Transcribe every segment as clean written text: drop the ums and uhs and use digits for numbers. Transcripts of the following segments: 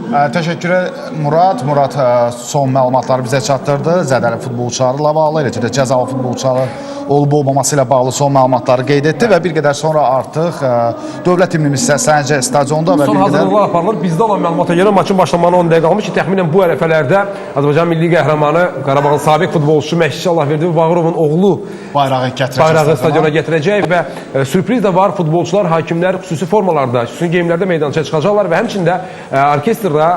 Təşəkkür Murad. Murad son məlumatları bizə çatdırdı. Zədəli futbolçularla bağlı, eləcə də cəzalı futbolçuların olub-olmaması ilə bağlı son məlumatları qeyd etdi və bir qədər sonra artıq dövlət himnimiz səslənəcək stadionda və son hazırlıqlar aparılır. Bizdə olan məlumata görə maçın başlamanına 10 dəqiqə qalmış ki, təxminən bu ərəfələrdə Azərbaycan milli qəhrəmanı Qarabağın sabiq futbolçusu Məşqçi Allahverdi Bağırovun oğlu bayrağı stadiona gətirəcək və sürpriz də var. Futbolçular, hakimlər xüsusi formalarda, xüsusi geyimlərdə meydançaya çıxacaqlar və həmçində orkestrda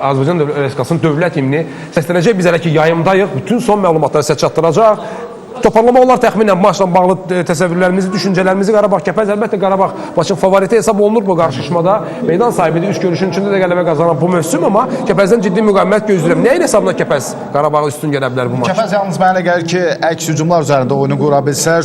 Azərbaycan Respublikasının dövlət himni səslənəcək. Biz hələ ki yayımdayıq. Bütün son məlumatları sizə çatdıracaq. Toparlama olar təxminən maçla bağlı təsəvvürlərimizi, düşüncələrimizi. Qarabağ Kəpəz əlbəttə Qarabağ maçın favoriti hesab olunur bu qarşılaşmada. Meydan sahibidir, üç görüşün içində də qələbə qazanan bu mövsüm, amma Kəpəzdən ciddi müqavimət gözləyirəm. Nəyin hesabına Kəpəz Qarabağı üstün gələ bilər bu maç? Kəpəz yalnız mənə gəlir ki, əks hücumlar üzərində oyunu qura bilsə,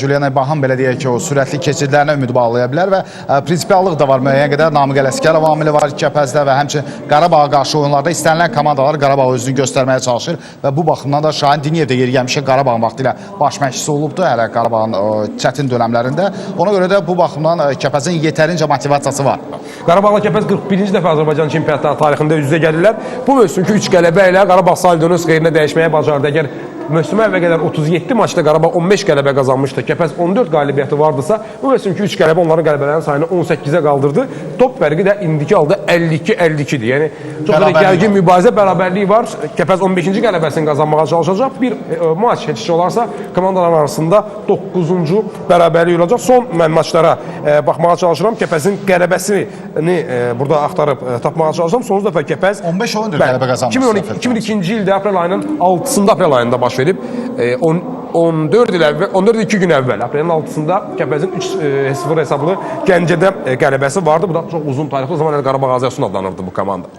Julian Bahan belə deyək ki, o sürətli keçidlərinə ümid bağlaya bilər və prinsipiallıq da var müəyyən qədər. Namiq Ələskərov amili var Kəpəzdə və həmçinin Qarabağa qarşı oyunlarda istənilən komandalar Qarabağ özünü göstərməyə çalışır və bu baxımdan da Şahin Diniyev də yeri gəlmişə Qarabağın vaxtilə baş məşqçisi olubdu hələ Qarabağın çətin dönəmlərində. Ona görə də bu baxımdan Kəpəzin yetərincə motivasiyası var. Qarabağla Kəpəz 41-ci dəfə Azərbaycan çempionatları tarixində üz-üzə gəlirlər. Bu mövsümki 3 qələbə ilə Qarabağ saldığını xeyrinə dəyişməyə bacardı. Əgər mövsümə əvvəl qədər 37 maçda Qarabağ 15 qələbə qazanmışdı, Kəpəz 14 qalibiyyəti vardısa, bu mövsümki 3 qələbə onların qələbələrinin sayını 18-ə qaldırdı. Top fərqi də indiki halda 52-52-dir. Yəni çox gərgin mübarizə, bərabərliyi var. Kəpəz 15-ci qələbəsini qazanmağa çalışacaq. Bir maç heç olarsa komandalar arasında 9-cu bərabərlik olacaq. Son mən maçlara baxmağa çalışıram. Kəpəzin qələbəsini burada axtarıb tapmağa çalışıram. Sonuncu dəfə Kəpəz 15 oyundur qələbə qazanmışdı. 2002-ci ildə aprel ayının 6-sında aprel ayında baş verib 14 il əvvəl, 14-2 gün əvvəl aprelin 6-sında Kəpəzin 3-0 hesablı Gəncədə qələbəsi vardı. Bu da çox uzun tarixli, o zaman Qarabağ Azərsun adlanırdı bu komanda.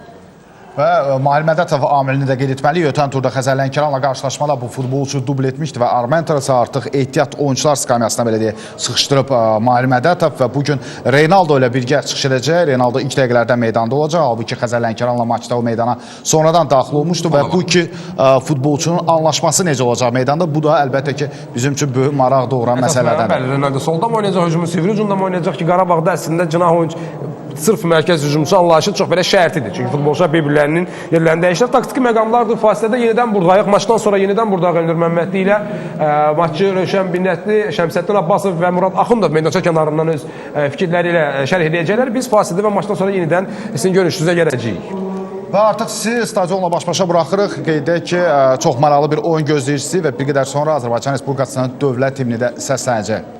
Və Mahir Mədətov amilini də qeyd etməliyik. Ötən turda Xəzər Lənkəranla qarşılaşmada bu futbolçu dubl etmişdi və Armentrosu artıq ehtiyat oyuncular skamyasına belə deyək sıxışdırıb Mahir Mədətov və bugün Reynaldo ilə birgə çıxış edəcək. Reynaldo ilk dəqiqələrdən meydanda olacaq. Halbuki Xəzər Lənkəranla maçda o meydana sonradan daxil olmuşdu və bu iki futbolçunun anlaşması necə olacaq meydanda? Bu da əlbəttə ki bizim üçün böyük maraq doğuran məsələlərdən. Bəli, Reynaldo solda mı oynayacaq, hücumu sivri hücumda mı oynayacaq ki, Qarabağda əslində cinah oyuncu sırf mərkəz hücumçu anlayışı çox belə şərtidir. Çünki futbolçular bir-birlərinin yerlərini dəyişir. Taktiki məqamlardır. Fasilədə yenidən buradayıq. Maçdan sonra yenidən buradayıq Elnur Məmmədli ilə. Maççı Rövşən Binnətli, Şəmsəddin Abbasov və Murad Axundov meydança kənarından öz fikirləri ilə şərh edəcəklər. Biz fasilədə və maçdan sonra yenidən sizin görüşünüzə gələcəyik. Və artıq sizi stadionla baş-başa buraxırıq. Qeyd edək ki, çox maraqlı bir oyun gözləyicisi və bir qədər sonra Azərbaycan Respublikasının dövlət himni də səslənəcək.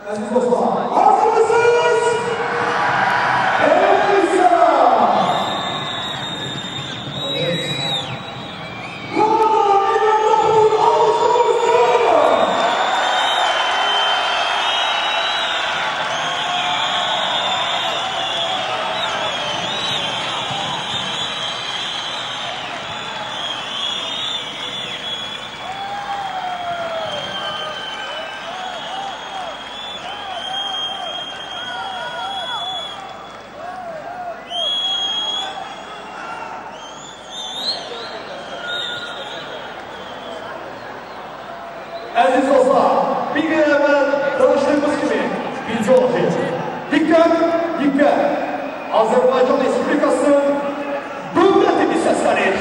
Aziz dostlar, hazır mısınız? Aziz dostlar, bir gün evvel danıştığımız gibi bilgi olacak. Dikkat, dikkat. Azerbaycan Respublikası'nın devletini seslenir.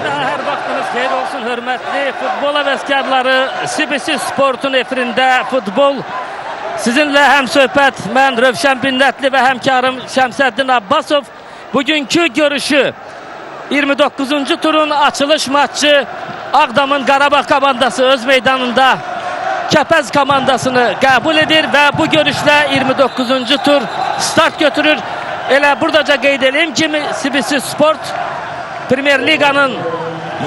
Hər vaxtınız xeyir olsun, hörmətli futbol həvəskarları. CBC Sportun efirində futbol sizinlə həm söhbət. Mən Rövşən Binnətli və həmkarım Şəmsəddin Abbasov. Bugünkü görüşü 29-cu turun açılış maçı Ağdamın Qarabağ komandası öz meydanında Kəpəz komandasını qəbul edir və bu görüşlə 29-cu tur start götürür. Elə buradaca qeyd edeyim ki, CBC Sport Premier Liga'nın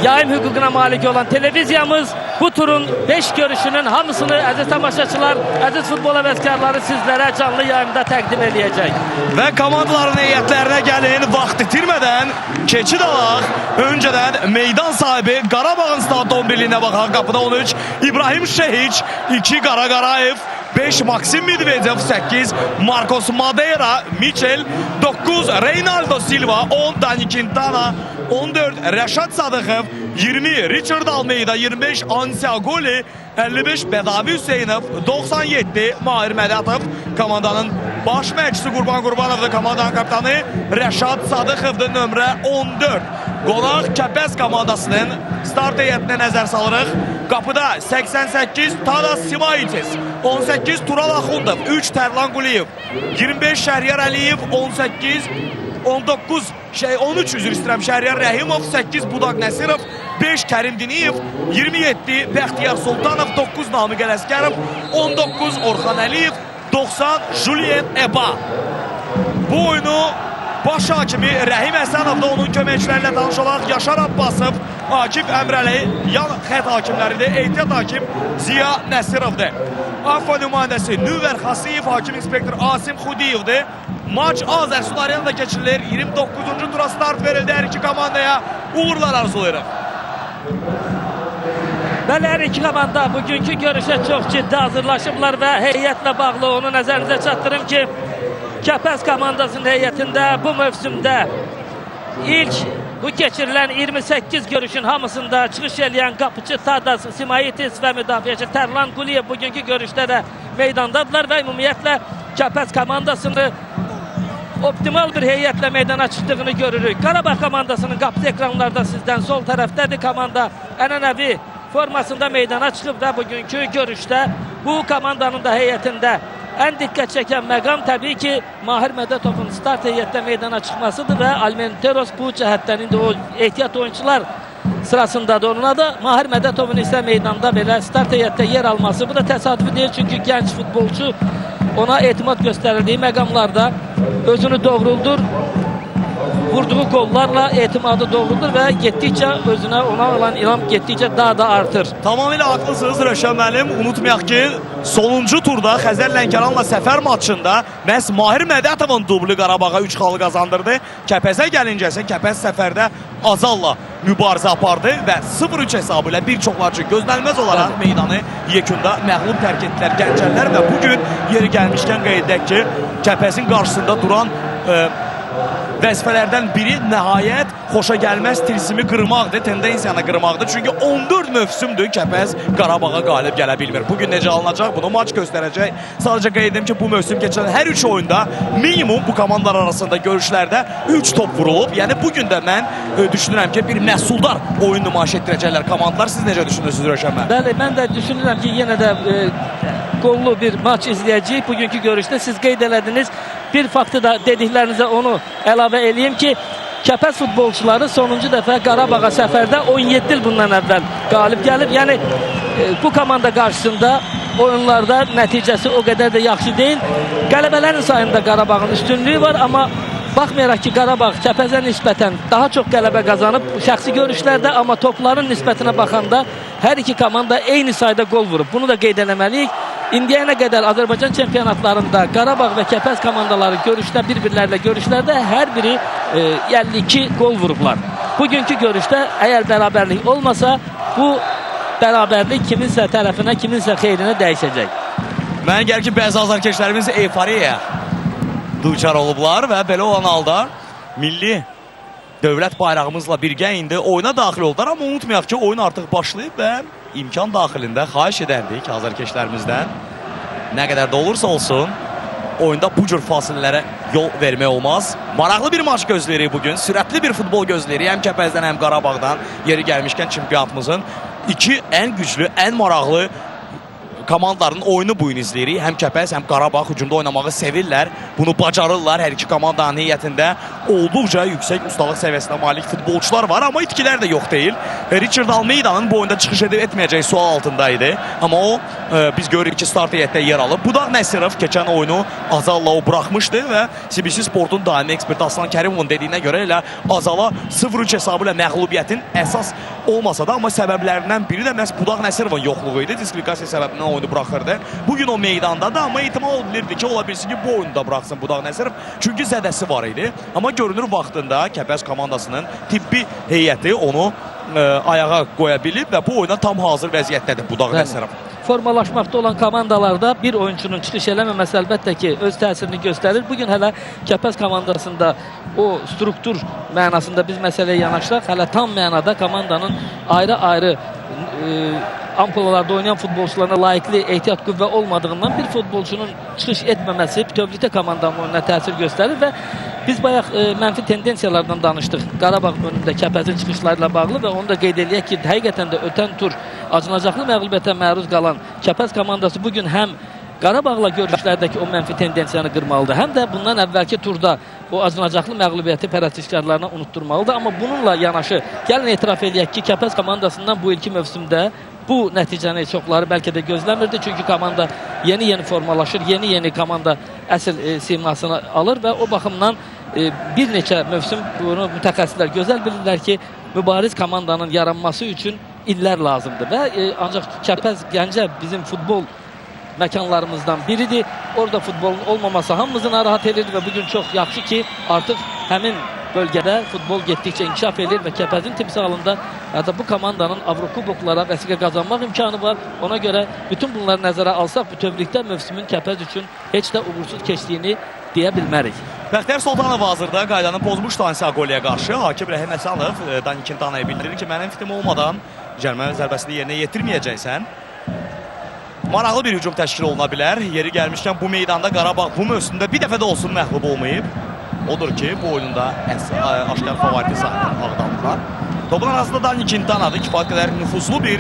yayım hüququna malik olan televiziyamız bu turun 5 görüşünün hamısını əziz tamaşaçılar, əziz futbol həvəskarları sizlərə canlı yayımda təqdim edəcək. Və komandaların heyətlərinə gəlin, vaxt itirmədən keçid alaq. Öncədən meydan sahibi Qarabağın stadion birliyinə baxaq. Qapıda 13 İbrahim Şehiç, 2 Qara Qarayev, 5 Maksim Medvedev, 8 Marcos Madeira, Michel, 9 Reynaldo Silva, 10 Dani Quintana, 14 Rəşad Sadıxov, 20 Richard Almeida, 25 Ansiagoli, 55 Bədavi Hüseynov, 97 Mahir Mədətov, komandanın baş məşqçisi Qurban Qurbanovdur, komandanın kapitanı Rəşad Sadıxovdur, nömrə 14. Qonaq Kəpəz komandasının start heyətinə nəzər salırıq. Qapıda 88 Tadas Simaitis, 18 Tural Axundov, 3 Tərlan Quliyev, 25 Şəhriyar Əliyev, 13 üzr istəyirəm Şəhriyar Rəhimov, 8 Budaq Nəsirov, 5 Kərim Diniyev, 27 Bəxtiyar Sultanov, 9 Namiq Ələsgərov, 19 Orxan Əliyev, 90 Julien Eba. Bu oyunu baş hakimi Rəhim Həsənov da onun köməkçilərlə tanış olaq. Yaşar Abbasov, Akif Əmrəli, yan xət hakimləridir. Ehtiyat hakim Ziya Nəsirovdur. AFFA nümayəndəsi Nüvər Xasiyev, hakim inspektor Asim Xudiyevdir. Maç Azərsun Arenada keçirilir. 29-cu tura start verildi hər iki komandaya. Uğurlar arzulayırıq. Bəli, hər iki komanda bugünkü görüşə çox ciddi hazırlaşıblar və heyətlə bağlı onu nəzərinizə çatdırım ki, Kəpəz komandasının heyətində bu mövsümdə ilk bu keçirilən 28 görüşün hamısında çıxış edən qapıcı Tadas Simaitis və müdafiəçi Tərlan Quliyev bugünkü görüşdə də meydandadırlar və ümumiyyətlə Kəpəz komandasını optimal bir heyətlə meydana çıxdığını görürük. Qarabağ komandasının qapısı ekranlarda sizdən sol tərəfdədir. Komanda ənənəvi formasında meydana çıxıb da bugünkü görüşdə bu komandanın da heyətində ən diqqət çəkən məqam təbii ki, Mahir Mədətovun start heyətdə meydana çıxmasıdır və Almenteros bu cəhətdən indi o ehtiyat oyuncular sırasındadır. Onunla da Mahir Mədətovun isə meydanda belə start heyətdə yer alması. Bu da təsadüfi deyil, çünki gənc futbolçu ona etimad göstərildiyi məqamlarda özünü doğruldur. Vurduğu qollarla etimadı doğruldur və getdikcə özünə ona olan inam getdikcə daha da artır. Tamamilə haqlısınız Rövşən müəllim. Unutmayaq ki, sonuncu turda Xəzər Lənkəranla səfər maçında məhz Mahir Mədətovun dublu Qarabağa 3 xalı qazandırdı. Kəpəzə gəlincə isə Kəpəz səfərdə Azalla mübarizə apardı və 0-3 hesabı ilə bir çoxlar üçün gözlənilməz olaraq meydanı yekunda məğlub tərk etdilər Gəncəllər və bugün yeri gəlmişkən qeyd edək ki, Kəpəzin qarşısında duran vəzifələrdən biri nəhayət xoşa gəlməz tilsimi qırmaqdır, tendensiyanı qırmaqdır. Çünki 14 mövsümdür Kəpəz Qarabağa qalib gələ bilmir. Bugün necə alınacaq, bunu maç göstərəcək. Sadəcə qeyd edim ki, bu mövsüm keçən hər 3 oyunda minimum bu komandalar arasında görüşlərdə 3 top vurulub. Yəni bugün də mən düşünürəm ki, bir məhsuldar oyun nümayiş etdirəcəklər komandalar. Siz necə düşünürsünüz Rövşən müəllim? Bəli, mən də düşünürəm ki, yenə də qollu bir maç izləyəcəyik. Bugünkü görüşdə siz qeyd elədiniz. Bir faktı da dediklərinizə onu əlavə eləyim ki, Kəpəz futbolçuları sonuncu dəfə Qarabağa səfərdə 17 il bundan əvvəl qalib gəlib. Yəni bu komanda qarşısında oyunlarda nəticəsi o qədər də yaxşı deyil. Qələbələrin sayında Qarabağın üstünlüyü var, amma baxmayaraq ki, Qarabağ Kəpəzə nisbətən daha çox qələbə qazanıb şəxsi görüşlərdə, amma topların nisbətinə baxanda hər iki komanda eyni sayda gol vurub. Bunu da qeyd eləməliyik. İndiyənə qədər Azərbaycan çempionatlarında Qarabağ və Kəpəz komandaları görüşdə, bir-birlərlə görüşlərdə hər biri 52 gol vurublar. Bugünkü görüşdə əgər bərabərlik olmasa, bu bərabərlik kiminsə tərəfinə, kiminsə xeyrinə dəyişəcək. Mənə gəlir ki, bəzi azarkeşlərimiz euforiya duçar olublar və belə olan halda milli dövlət bayrağımızla birgə indi oyuna daxil oldular. Amma unutmayaq ki, oyun artıq başlayıb və imkan daxilində xahiş edərdik azarkeşlərimizdən. Nə qədər də olursa olsun, oyunda bu cür fasilələrə yol vermək olmaz. Maraqlı bir maç gözləyirik bugün. Sürətli bir futbol gözləyirik. Həm Kəpəzdən, həm Qarabağdan. Yeri gəlmişkən çempionatımızın iki ən güclü, ən maraqlı komandaların oyunu bu gün izləyirik. Həm Kəpəz, həm Qarabağ hücumda oynamağı sevirlər. Bunu bacarırlar. Hər iki komandanın heyətində olduqca yüksək ustalıq səviyyəsinə malik futbolçular var. Amma itkilər də yox deyil. Richard Almeida'nın bu oyunda çıxış edib etməyəcəyi sual altındaydı. Amma o, biz görürük ki, start heyətdə yer alıb. Budaq Nəsirov keçən oyunu Azalla o buraxmışdı və CBC Sportun daimi eksperti Aslan Kərimovun dediyinə görə elə Azala 0-3 hesabı ilə məğlubiyyətin əsas olmasa da, amma səbəblərindən biri də məhz Budaq Nəsirovun yoxluğu idi. Diskvalifikasiya səbəbindən oyunu buraxırdı. Bugün o meydandadır, amma ehtimal edilirdi ki, ola bilsin ki, bu oyunda buraxsın Budaq Nəsirov. Çünki zədəsi var idi. Amma görünür vaxtında Kəpəz komandasının tibbi heyəti onu ayağa qoya bilib və bu oyuna tam hazır vəziyyətdədir Budaq Nəsirov. Formalaşmaqda olan komandalarda bir oyuncunun çıxış eləməməsi əlbəttə ki, öz təsirini göstərir. Bugün hələ Kəpəz komandasında o struktur mənasında biz məsələyə yanaşsaq, hələ tam mənada komandanın ayrı-ayrı ampulalarda oynayan futbolçularına layiqli ehtiyat qüvvə olmadığından bir futbolçunun çıxış etməməsi bütövlükdə komandanın oyununa təsir göstərir və biz bayaq mənfi tendensiyalardan danışdıq. Qarabağ önündə Kəpəzin çıxışları ilə bağlı və onu da qeyd eləyək ki, həqiqətən də ötən tur acınacaqlı məğlubiyyətə məruz qalan Kəpəz komandası bugün həm Qarabağla görüşlərdəki o mənfi tendensiyanı qırmalıdır, həm də bundan əvvəlki turda o acınacaqlı məğlubiyyəti pərəstişkarlarına unutturmalıdır. Amma bununla yanaşı, gəlin etiraf eləyək ki, Kəpəz komandasından bu ilki mövsümdə bu nəticəni çoxları bəlkə də gözləmirdi. Çünki komanda yeni-yeni formalaşır, yeni-yeni komanda əsl simasını alır və o baxımdan bir neçə mövsüm bunu mütəxəssislər gözəl bilirlər ki, mübariz komandanın yaranması üçün illər lazımdır və ancaq Kəpəz Gəncə bizim futbol məkanlarımızdan biridir. Orada futbolun olmaması hamımızı narahat edir və bugün çox yaxşı ki, artıq həmin bölgədə futbol getdikcə inkişaf edir və Kəpəzin timsalında hətta bu komandanın Avrokuboklara vəsiqə qazanmaq imkanı var. Ona görə bütün bunları nəzərə alsaq, bütövlükdə mövsümün Kəpəz üçün heç də uğursuz keçdiyini deyə bilmərik. Bəxtiyar Sultanov hazırda qaydanı pozmuş Dansiaqoliyə qarşı. Hakim Rəhim Həsənov Dan Quintanaya bildirir ki, mənim fitim olmadan cərimə zərbəsini yerinə yetirməyəcəksən. Maraqlı bir hücum təşkil oluna bilər. Yeri gəlmişkən bu meydanda Qarabağ bu mövsümdə bir dəfə də olsun məğlub olmayıb. Odur ki, bu oyunda aşkar favoriti saxlayan Ağdamlılar. Topun arasında Dan Quintanadır. Kifayət qədər nüfuzlu bir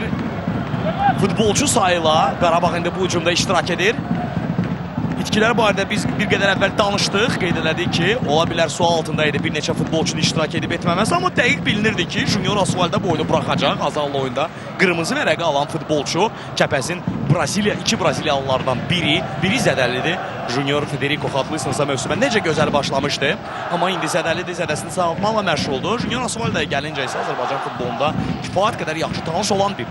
futbolçu sayıla Qarabağ indi bu hücumda iştirak edir. mövkilər barədə biz bir qədər əvvəl danışdıq. Qeyd elədik ki, ola bilər sual altında idi bir neçə futbolçunun iştirak edib etməməsi, amma dəqiq bilinirdi ki, Junior Asuvalda bu oyunu buraxacaq. Azarlı oyunda qırmızı vərəqi alan futbolçu Kəpəzin iki Braziliyalılardan biri zədəlidir. Junior Federico xatırlayırsınızsa mövsümə necə gözəl başlamışdı. Amma indi zədəlidir, zədəsini sağaltmaqla məşğuldur. Junior Asuvalda gəlincə isə Azərbaycan futbolunda kifayət qədər yaxşı tanış olan bir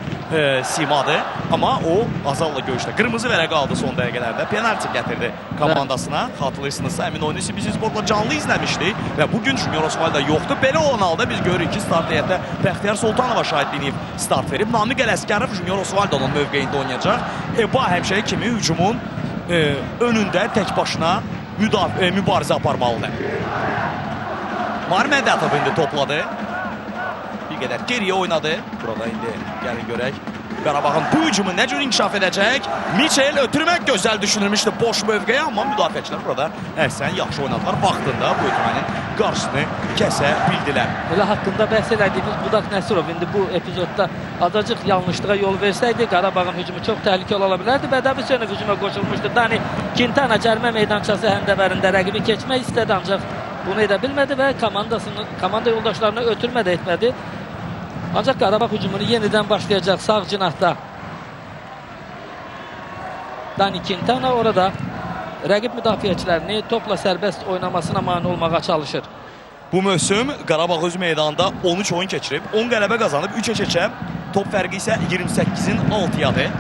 simadır. Amma o azarlı görüşdə qırmızı vərəqi aldı son dəqiqələrdə. Penalti gətirdi komandasına. Xatırlayırsınızsa həmin oyunu CBC Sportla canlı izləmişdik və bugün Junior Asuvalda yoxdur. Belə olan halda biz görürük ki, start heyətdə Bəxtiyar Sultanova şahidliyini start verib. Namiq Ələsgərov Junior Asuvaldanın mövqeyində oynayacaq. Eba həmişəki kimi hücumun önündə tək başına mübarizə aparmalıdır. Mahir Mədətov indi topladı. Bir qədər geriyə oynadı. Burada indi gəlin görək. Qarabağın bu hücumu nə cür inkişaf edəcək? Michel ötürmək gözəl düşünülmüşdü boş mövqeyə, amma müdafiəçilər burada əhsən yaxşı oynadılar. Vaxtında bu ötürmənin qarşısını kəsə bildilər. Elə haqqında bəhs elədiyimiz Budaq Nəsirov indi bu epizodda azacıq yanlışlığa yol versəydi Qarabağın hücumu çox təhlükəli ola bilərdi. Bədəvi Sönüv hücuma qoşulmuşdu. Dani Quintana cərimə meydançası həndəvərində rəqibi keçmək istədi, ancaq bunu edə bilmədi və komanda yoldaşlarına ötürmə də etmədi. Ancaq Qarabağ hücumunu yenidən başlayacaq sağ cinahda. Dani Quintana orada rəqib müdafiəçilərini topla sərbəst oynamasına mane olmağa çalışır. Bu mövsüm Qarabağ öz meydanında 13 oyun keçirib, 10 qələbə qazanıb, 3-ə keçə, top fərqi isə 28-in 6-yadır.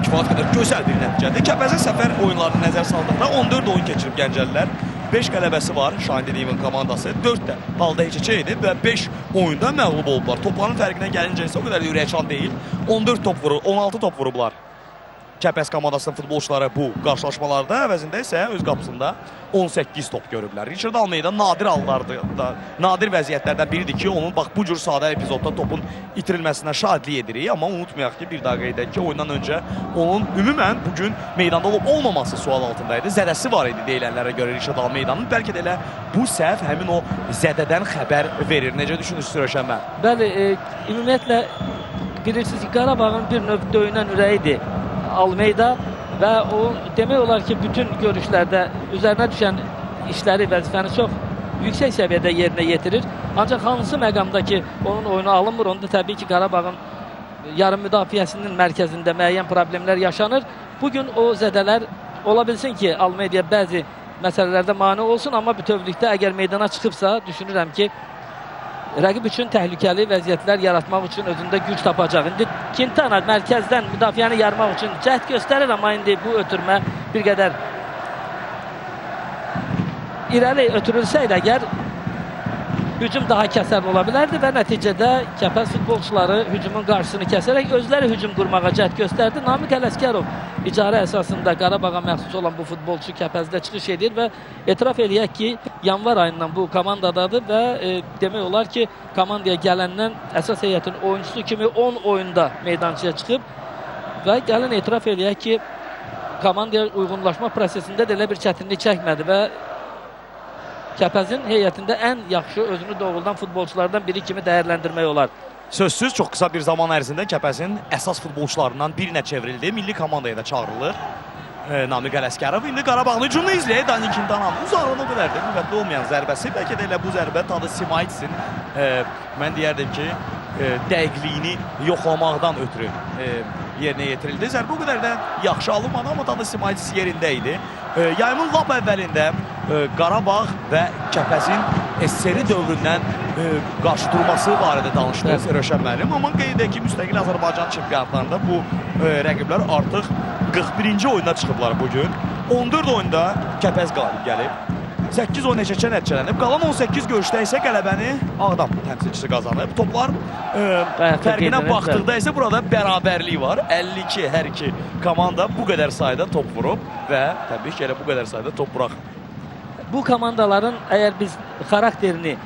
Kifayət qədər gözəl bir nəticədir. Kəpəzin səfər oyunlarını nəzər saldıqda 14 oyun keçirib Gəncəlilər. 5 qələbəsi var Şahin Dediyevin komandası. 4 də halda heç-heçə edib və 5 oyunda məğlub oldular. Topların fərqinə gəlincə isə o qədər ürəkçan deyil. 14 top vurur, 16 top vurublar. Kəpəz komandasının futbolçuları bu qarşılaşmalarda əvəzində isə öz qapısında 18 top görüblər. Richard Almeida nadir vəziyyətlərdən biridir ki, onun bax bu cür sadə epizodda topun itirilməsinə şahidlik edirik. Amma unutmayaq ki, bir daha qeyd edək ki, oyundan öncə onun ümumən bugün meydanda olub-olmaması sual altındaydı. Zədəsi var idi deyilənlərə görə Richard Almeidanın. Bəlkə də elə bu səhv həmin o zədədən xəbər verir. Necə düşünürsünüz Rövşən bəy? Bəli, ümumiyyətlə bilirsiniz ki, Qarabağın bir növ döyünən ürəyidir Almeida və o demək olar ki, bütün görüşlərdə üzərinə düşən işləri, vəzifəni çox yüksək səviyyədə yerinə yetirir. Ancaq hansı məqamda ki, onun oyunu alınmır, onda təbii ki, Qarabağın yarım müdafiəsinin mərkəzində müəyyən problemlər yaşanır. Bugün o zədələr ola bilsin ki, Almeida bəzi məsələlərdə mane olsun, amma bütövlükdə əgər meydana çıxıbsa, düşünürəm ki, rəqib üçün təhlükəli vəziyyətlər yaratmaq üçün özündə güc tapacaq. İndi Quintana mərkəzdən müdafiəni yarmaq üçün cəhd göstərir, amma indi bu ötürmə bir qədər irəli ötürülsəydi əgər hücum daha kəsərli ola bilərdi və nəticədə Kəpəz futbolçuları hücumun qarşısını kəsərək özləri hücum qurmağa cəhd göstərdi. Namiq Ələsgərov icarə əsasında Qarabağa məxsus olan bu futbolçu Kəpəzdə çıxış edir və etiraf eləyək ki, yanvar ayından bu komandadadır və demək olar ki, komandaya gələndən əsas heyətin oyuncusu kimi 10 oyunda meydançaya çıxıb və gəlin etiraf eləyək ki, komandaya uyğunlaşma prosesində də elə bir çətinlik çəkmədi və Kəpəzin heyətində ən yaxşı özünü doğuldan futbolçulardan biri kimi dəyərləndirmək olar. Sözsüz çox qısa bir zaman ərzində Kəpəzin əsas futbolçularından birinə çevrildi. Milli komandaya da çağırılır. Namiq Ələsgərov indi Qarabağın hücumunu izləyək. Dani Quintana'nın uzaqlığına o qədər də müvəffəq olmayan zərbəsi. Bəlkə də elə bu zərbə Tadı Simaitsin mən deyərdim ki, dəqiqliyini yoxlamaqdan ötürü yerinə yetirildi. Zərbə o qədər də yaxşı alınmadı, amma Tadı Simaitis yerində idi. Yayımın lap əvvəlində Qarabağ və Kəpəzin SSR dövründən qarşı durması barədə danışdıq Rövşən müəllim. Amma qeyd edək ki, müstəqil Azərbaycan çempionatlarında bu rəqiblər artıq 41-ci oyuna çıxıblar bugün. 14 oyunda Kəpəz qalib gəlib. 8 oyun heç-heçə nəticələnib. Qalan 18 görüşdə isə qələbəni Ağdam təmsilçisi qazanıb. Toplar fərqinə baxdıqda isə burada bərabərlik var. 52 hər iki komanda bu qədər sayda top vurub və təbii ki, elə bu qədər sayda top buraxıb. Bu komandaların əgər biz xarakterini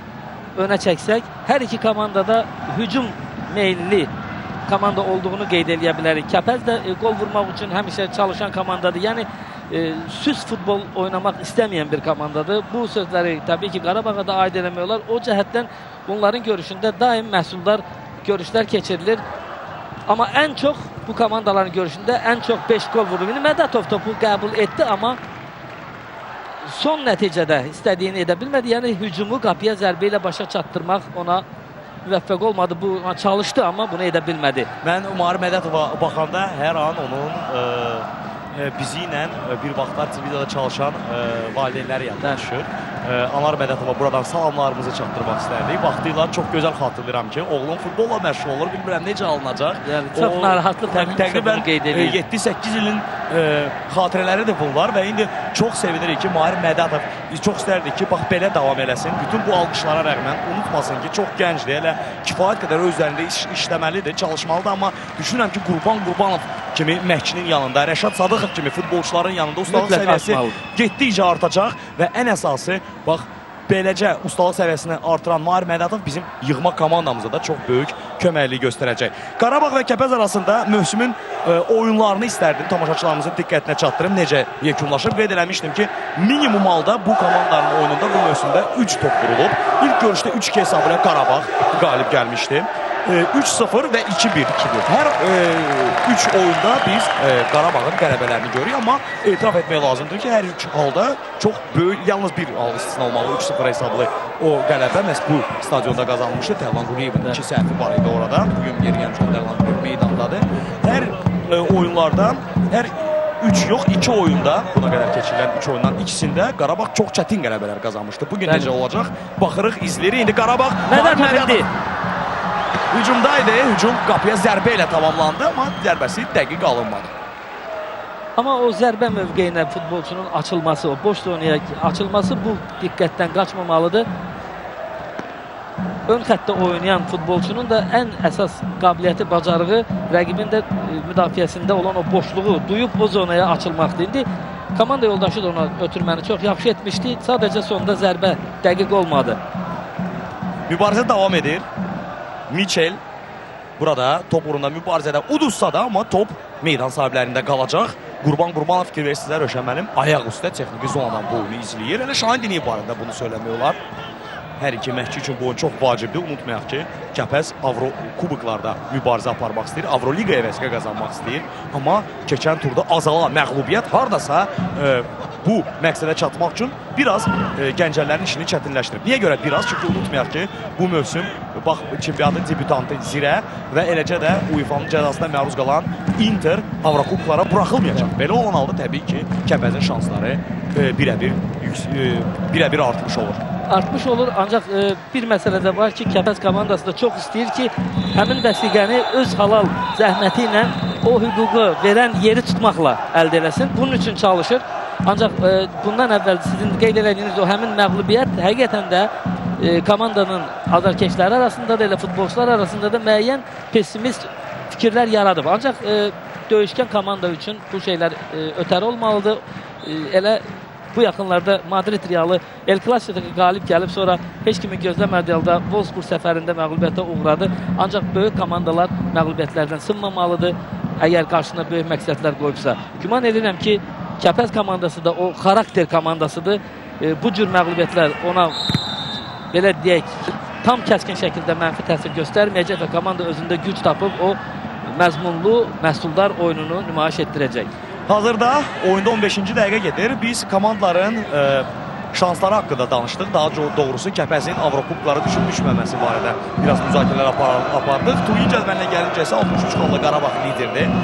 önə çəksək, hər iki komandada hücum meyilli komanda olduğunu qeyd edə bilərik. Kəpəz də gol vurmaq üçün həmişə çalışan komandadır. Yəni süs futbol oynamaq istəməyən bir komandadır. Bu sözləri təbii ki, Qarabağa da aid eləmək olar. O cəhətdən bunların görüşündə daim məhsuldar görüşlər keçirilir. Amma ən çox bu komandaların görüşündə ən çox 5 gol vurur. Mədətov topu qəbul etdi, amma son nəticədə istədiyini edə bilmədi. Yəni hücumu qapıya zərbə ilə başa çatdırmaq ona müvəffəq olmadı. Bu çalışdı, amma bunu edə bilmədi. Mən Umar Mədətova baxanda hər an onun bizi ilə bir vaxtlar televiziyada çalışan valideynləri yadına düşür. Anar Mədətova buradan salamlarımızı çatdırmaq istərdik. Vaxtıyla çox gözəl xatırlayıram ki, oğlum futbolla məşğul olur, bilmirəm necə alınacaq. Yəni çox narahatlıq təqribən qeyd edir. 7-8 ilin xatirələridir bunlar və indi çox sevinirik ki, Mahir Mədətov çox istərdik ki, bax belə davam eləsin. Bütün bu alqışlara rəğmən unutmasın ki, çox gəncdir, elə kifayət qədər özlərində işləməlidir, çalışmalıdır, amma düşünürəm ki, Qurban Qurbanov kimi məşqçinin yanında, Rəşad Sadıqov kimi futbolçuların yanında ustalıq səviyyəsi getdikcə artacaq və ən əsası, bax, beləcə ustalıq səviyyəsini artıran Mahir Mədətov bizim yığma komandamıza da çox böyük köməklik göstərəcək. Qarabağ və Kəpəz arasında mövsümün oyunlarını istərdim tamaşaçılarımızın diqqətinə çatdırım. Necə yekunlaşıb qeyd eləmişdim ki, minimum halda bu komandanın oyununda bu mövsümdə 3 top vurulub. İlk görüşdə 3-2 hesabı ilə Qarabağ qalib gəlmişdi. 3-0 və 2-1. Hər 3 oyunda biz Qarabağın qələbələrini görürük, amma etiraf etmək lazımdır ki, hər 3 halda çox böyük, yalnız bir istisna olmalı, 3-0 hesablı o qələbə məhz bu stadionda qazanmışdı. Tərlan Quliyevin 2 səhvi var idi orada. Bugün geri gəlmiş Tərlan Quliyev meydandadır. Hər oyunlardan, hər 3 yox, 2 oyunda, buna qədər keçirilən 3 oyundan ikisində Qarabağ çox çətin qələbələr qazanmışdı. Bugün necə olacaq? Baxırıq, izləyirik. İndi Qarabağ hücumdaydı. Hücum qapıya zərbə ilə tamamlandı, amma zərbəsi dəqiq alınmadı. Amma o zərbə mövqeyinə futbolçunun açılması, o boş zonaya açılması bu diqqətdən qaçmamalıdır. Ön xəttdə oynayan futbolçunun da ən əsas qabiliyyəti, bacarığı rəqibin də müdafiəsində olan o boşluğu duyub o zonaya açılmaqdır. İndi komanda yoldaşı da ona ötürməni çox yaxşı etmişdi. Sadəcə sonda zərbə dəqiq olmadı. Mübarizə davam edir. Michel burada top uğrunda mübarizədə uduzsa da, amma top meydan sahiblərində qalacaq. Qurban Qurbanov fikir verir sizə, Rövşən müəllim ayaq üstə texniki zonadan bu oyunu izləyir. Elə Şahin Diniyev barədə bunu söyləmək olar. Hər iki məşqçi üçün bu oyun çox vacibdir. Unutmayaq ki, Kəpəz Avro kuboklarda mübarizə aparmaq istəyir. Avroliqaya vəzifə qazanmaq istəyir. Amma keçən turda azalan məğlubiyyət hardasa bu məqsədə çatmaq üçün biraz gəncələrin işini çətinləşdirib. Niyə görə biraz? Çünki unutmayaq ki, bu mövsüm bax çempionatın debütantı Zirə və eləcə də UEFA-nın cəzasına məruz qalan Inter Avrokuboklara buraxılmayacaq. Belə olan halda təbii ki, Kəpəzin şansları birə-bir artmış olur. Artmış olur, ancaq bir məsələ də var ki, Kəpəz komandası da çox istəyir ki, həmin vəsiqəni öz halal zəhməti ilə o hüququ verən yeri tutmaqla əldə eləsin. Bunun üçün çalışır. Ancaq bundan əvvəl sizin qeyd elədiyiniz o həmin məğlubiyyət həqiqətən də komandanın azarkeşləri arasında da, elə futbolçular arasında da müəyyən pessimist fikirlər yaradıb. Ancaq döyüşkən komanda üçün bu şeylər ötəri olmalıdır. Elə bu yaxınlarda Madrid Realı El Clasico'da qalib gəlib, sonra heç kimi gözləmədiyi halda Wolfsburg səfərində məğlubiyyətə uğradı. Ancaq böyük komandalar məğlubiyyətlərdən sınmamalıdır, əgər qarşısına böyük məqsədlər qoyubsa. Güman edirəm ki, Kəpəz komandası da o xarakter komandasıdır. Bu cür məğlubiyyətlər ona, belə deyək, tam kəskin şəkildə mənfi təsir göstərməyəcək və komanda özündə güc tapıb o məzmunlu, məhsuldar oyununu nümayiş etdirəcək. Hazırda oyunda 15-ci dəqiqə gedir. Biz komandaların şansları haqqında danışdıq. Daha doğrusu Kəpəzin Avrokuboklara düşməməsi barədə biraz müzakirələr apardıq. Turnirin cədvəlinə gəlincə isə 63 xalla Qarabağ liderdir.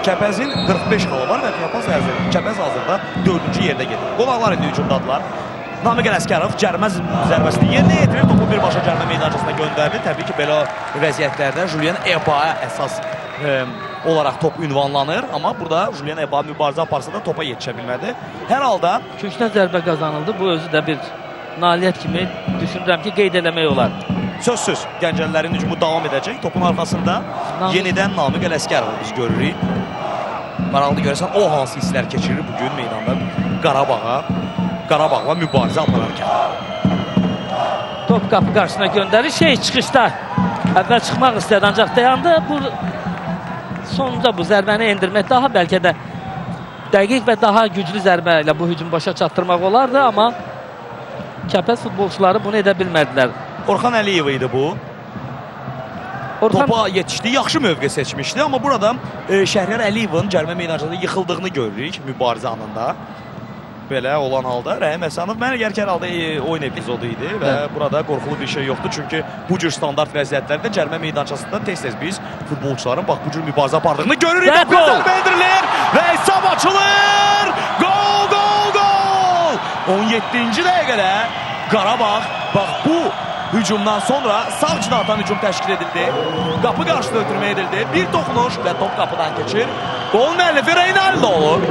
Kəpəzin 45 xalı var və Kəpəz hazırda 4-cü yerdə gedir. Qonaqlar indi hücumdadılar. Namiq Ələsgərov cərimə zərbəsini yerinə yetirir. Topu birbaşa cərimə meydançasına göndərdi. Təbii ki, belə vəziyyətlərdə Julien Eba'ya əsas olaraq top ünvanlanır. Amma burada Julien Eba mübarizə aparsa da topa yetişə bilmədi. Hər halda kökdən zərbə qazanıldı. Bu özü də bir nailiyyət kimi düşünürəm ki, qeyd eləmək olar. Sözsüz Gəncəlilərin hücumu davam edəcək. Topun arxasında yenidən Namiq Ələsgərovu biz görürük. Maraqlı görəsən o hansı hisslər keçirir bugün meydanda Qarabağla mübarizə apararkən. Top qapı qarşısına göndərir. Çıxışda əvvəl çıxmaq istədi, ancaq dayandı. Sonunda bu zərbəni endirmək daha bəlkə də dəqiq və daha güclü zərbə ilə bu hücum başa çatdırmaq olardı, amma Kəpəz futbolçuları bunu edə bilmədilər. Orxan Əliyev idi bu. Topa yetişdi, yaxşı mövqe seçmişdi, amma burada Şəhriyar Əliyevin cərimə meydançasında yıxıldığını görürük mübarizə anında. belə olan halda Rəhim Həsənov mənə gəlir ki, hər halda oyun epizodu idi və burada qorxulu bir şey yoxdur. Çünki bu cür standart vəziyyətlərdə cərimə meydançasında tez-tez biz futbolçuların bax bu cür mübarizə apardığını görürük. Və gol! Bildirilir və hesab açılır. Gol, gol, gol! 17-ci dəqiqədə Qarabağ bax bu hücumdan sonra sağ içinə atan hücum təşkil edildi. Qapı qarşıda ötürmə edildi. Bir toxunuş və top qapıdan keçir. Qol müəllifi Reynaldo olur.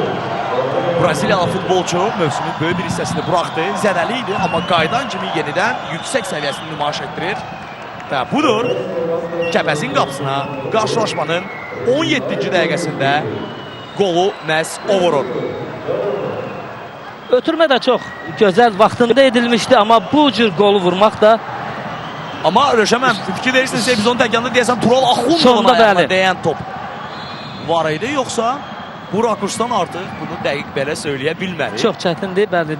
Braziliyalı futbolçu mövsümün böyük bir hissəsini buraxdı. Zədəli idi, amma qaydan kimi yenidən yüksək səviyyəsini nümayiş etdirir. Və budur, Kəpəzin qapısına qarşılaşmanın 17-ci dəqiqəsində qolu məhz o vurur. Ötürmə də çox gözəl vaxtında edilmişdi, amma bu cür qolu vurmaq da Amma Röşən mən fikir verirsinizsə biz onun təkanında deyəsən Tural Axundovun sonda ayağına bəli. dəyən top var idi, yoxsa bu rakursdan artıq bunu dəqiq belə söyləyə bilmərik. Çox çətindir, bəli.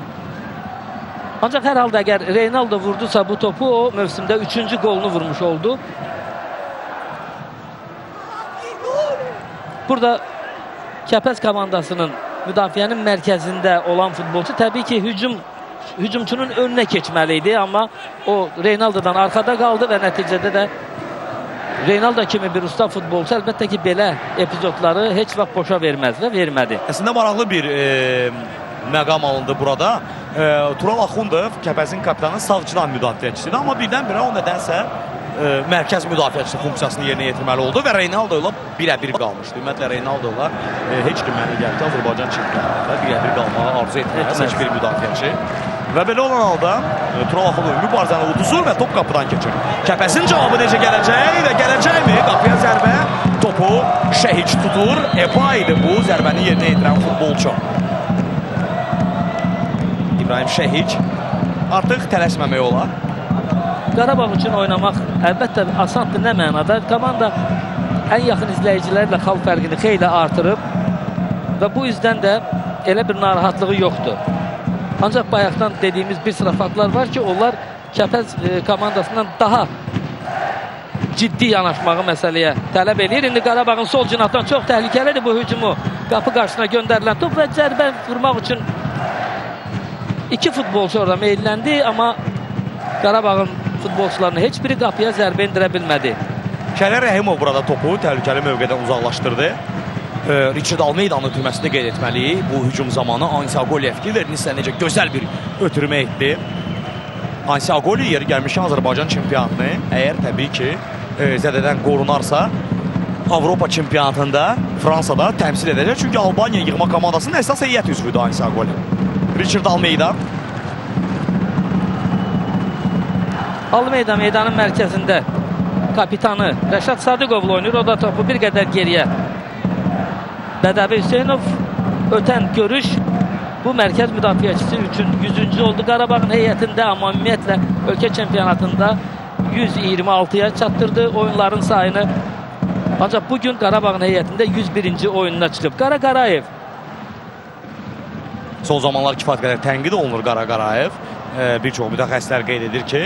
Ancaq hər halda əgər Reynaldo vurdusa bu topu, o mövsümdə 3-cü qolunu vurmuş oldu. Burada Kəpəz komandasının müdafiənin mərkəzində olan futbolçu təbii ki, hücumçunun önünə keçməli idi, amma o Reynaldodan arkada qaldı və nəticədə də Reynaldo kimi bir usta futbolçu əlbəttə ki, belə epizodları heç vaxt boşa verməz və vermədi. Əslində maraqlı bir məqam alındı burada. Tural Axundov Kəpəzin kapitanının sağ cinah müdafiəçisidir, amma birdən-birə o nədənsə mərkəz müdafiəçisi funksiyasını yerinə yetirməli oldu və Reynaldo ilə birə-bir qalmışdı. Ümumiyyətlə Reynaldo ilə heç kim mənə gəlir ki, Azərbaycan çempionatında birə-bir qalmağı arzu etməz heç bir müdafiəçi. Və belə olan halda Tural Axundov mübarizəni uduzur və top qapıdan keçir. Kəpəzin cavabı necə gələcək və gələcəkmi? Qapıya zərbə, topu Şəhic tutur. Epa idi bu zərbəni yerinə yetirən futbolçu. İbrahim Şəhic artıq tələsməmək olar. Qarabağ üçün oynamaq əlbəttə asandır, nə mənada? Komanda ən yaxın izləyicilərlə xal fərqini xeyli artırıb və bu yüzdən də elə bir narahatlığı yoxdur. Ancaq bayaqdan dediyimiz bir sıra faktlar var ki, onlar Kəpəz komandasından daha ciddi yanaşmağı məsələyə tələb edir. İndi Qarabağın sol cinahdan çox təhlükəlidir bu hücumu. Qapı qarşısına göndərilən top və zərbə vurmaq üçün iki futbolçu orada meyilləndi, amma Qarabağın futbolçularının heç biri qapıya zərbə indirə bilmədi. Kələr Rəhimov burada topu təhlükəli mövqedən uzaqlaşdırdı. Richard Almeydanın ötürməsini qeyd etməliyik. Bu hücum zamanı Ansi Agoliyev ki, Vernislə necə gözəl bir ötürmə etdi. Ansi Agoliyev yeri gəlmişkən Azərbaycan çempionatını əgər təbii ki zədədən qorunarsa Avropa çempionatında Fransada təmsil edəcək. Çünki Albaniya yığma komandasının əsas heyət üzvüdür Ansi Agoliyev. Richard Almeydan. Almeyda meydanın mərkəzində kapitanı Rəşad Sadıqovlu oynayır. O da topu bir qədər geriyə. Bədəvi Hüseynov ötən görüş bu mərkəz müdafiəçisi üçün 100-cü oldu Qarabağın heyətində, amma ümumiyyətlə ölkə çempionatında 126-ya çatdırdı oyunların sayını. Ancaq bugün Qarabağın heyətində 101-ci oyununa çıxıb. Qara Qarayev. Son zamanlar kifayət qədər tənqid olunur Qara Qarayev. Bir çox mütəxəssislər qeyd edir ki,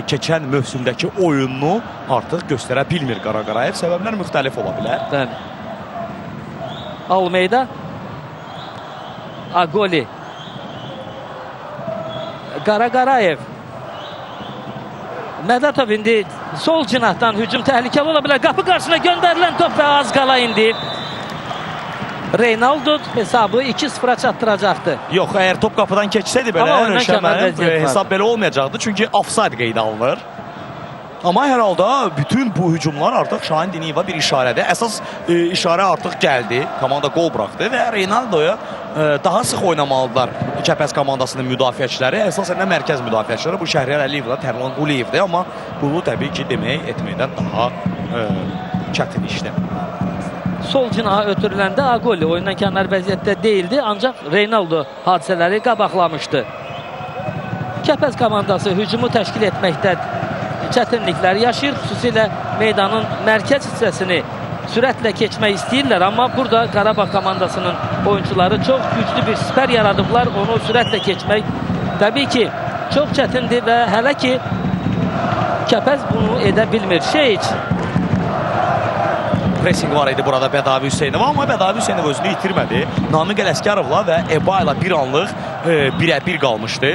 keçən mövsümdəki oyununu artıq göstərə bilmir Qara Qarayev. Səbəblər müxtəlif ola bilər. Bəli. Almeyda, Agoli, Qara Qarayev, Mədətov indi sol cinahdan hücum təhlükəli ola bilər. Qapı qarşısına göndərilən top və az qala indi Reynaldo hesabı 2-0-a çatdıracaqdı. Yox, əgər top qapıdan keçsəydi belə hesab belə olmayacaqdı. Çünki offside qeydə alınır. Amma hər halda bütün bu hücumlar artıq Şahin Diniyeva bir işarədir. Əsas işarə artıq gəldi. Komanda qol buraxdı və Reynaldoya daha sıx oynamalıdırlar Kəpəz komandasının müdafiəçiləri. Əsasən də mərkəz müdafiəçiləri bu Şəhriyar Əliyevlə Tərlan Quliyevdir. Amma bunu təbii ki, demək etməkdən daha çətin işdir. Sol cinaha ötürüləndə Agoli oyundan kənar vəziyyətdə deyildi, ancaq Reynaldo hadisələri qabaqlamışdı. Kəpəz komandası hücumu təşkil etməkdə çətinliklər yaşayır, xüsusilə meydanın mərkəz hissəsini sürətlə keçmək istəyirlər, amma burada Qarabağ komandasının oyuncuları çox güclü bir sipər yaradıblar, onu sürətlə keçmək təbii ki, çox çətindir və hələ ki Kəpəz bunu edə bilmir. pressing var idi burada Bədavi Hüseynova, amma Bədavi Hüseynov özünü itirmədi. Namiq Ələsgərovla və Eba ilə bir anlıq 1-1 qalmışdı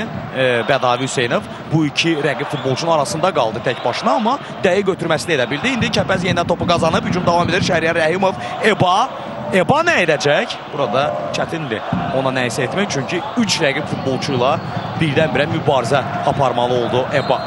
Bədavi Hüseynov. Bu iki rəqib futbolçunun arasında qaldı tək başına, amma dəqiq götürməsini edə bildi. İndi Kəpəz yenidən topu qazanıb, hücum davam edir. Şəhriyar Rəhimov, Eba nə edəcək? Burada çətindir ona nəyisə etmək, çünki 3 rəqib futbolçu ilə birdən-birə mübarizə aparmalı oldu Eba.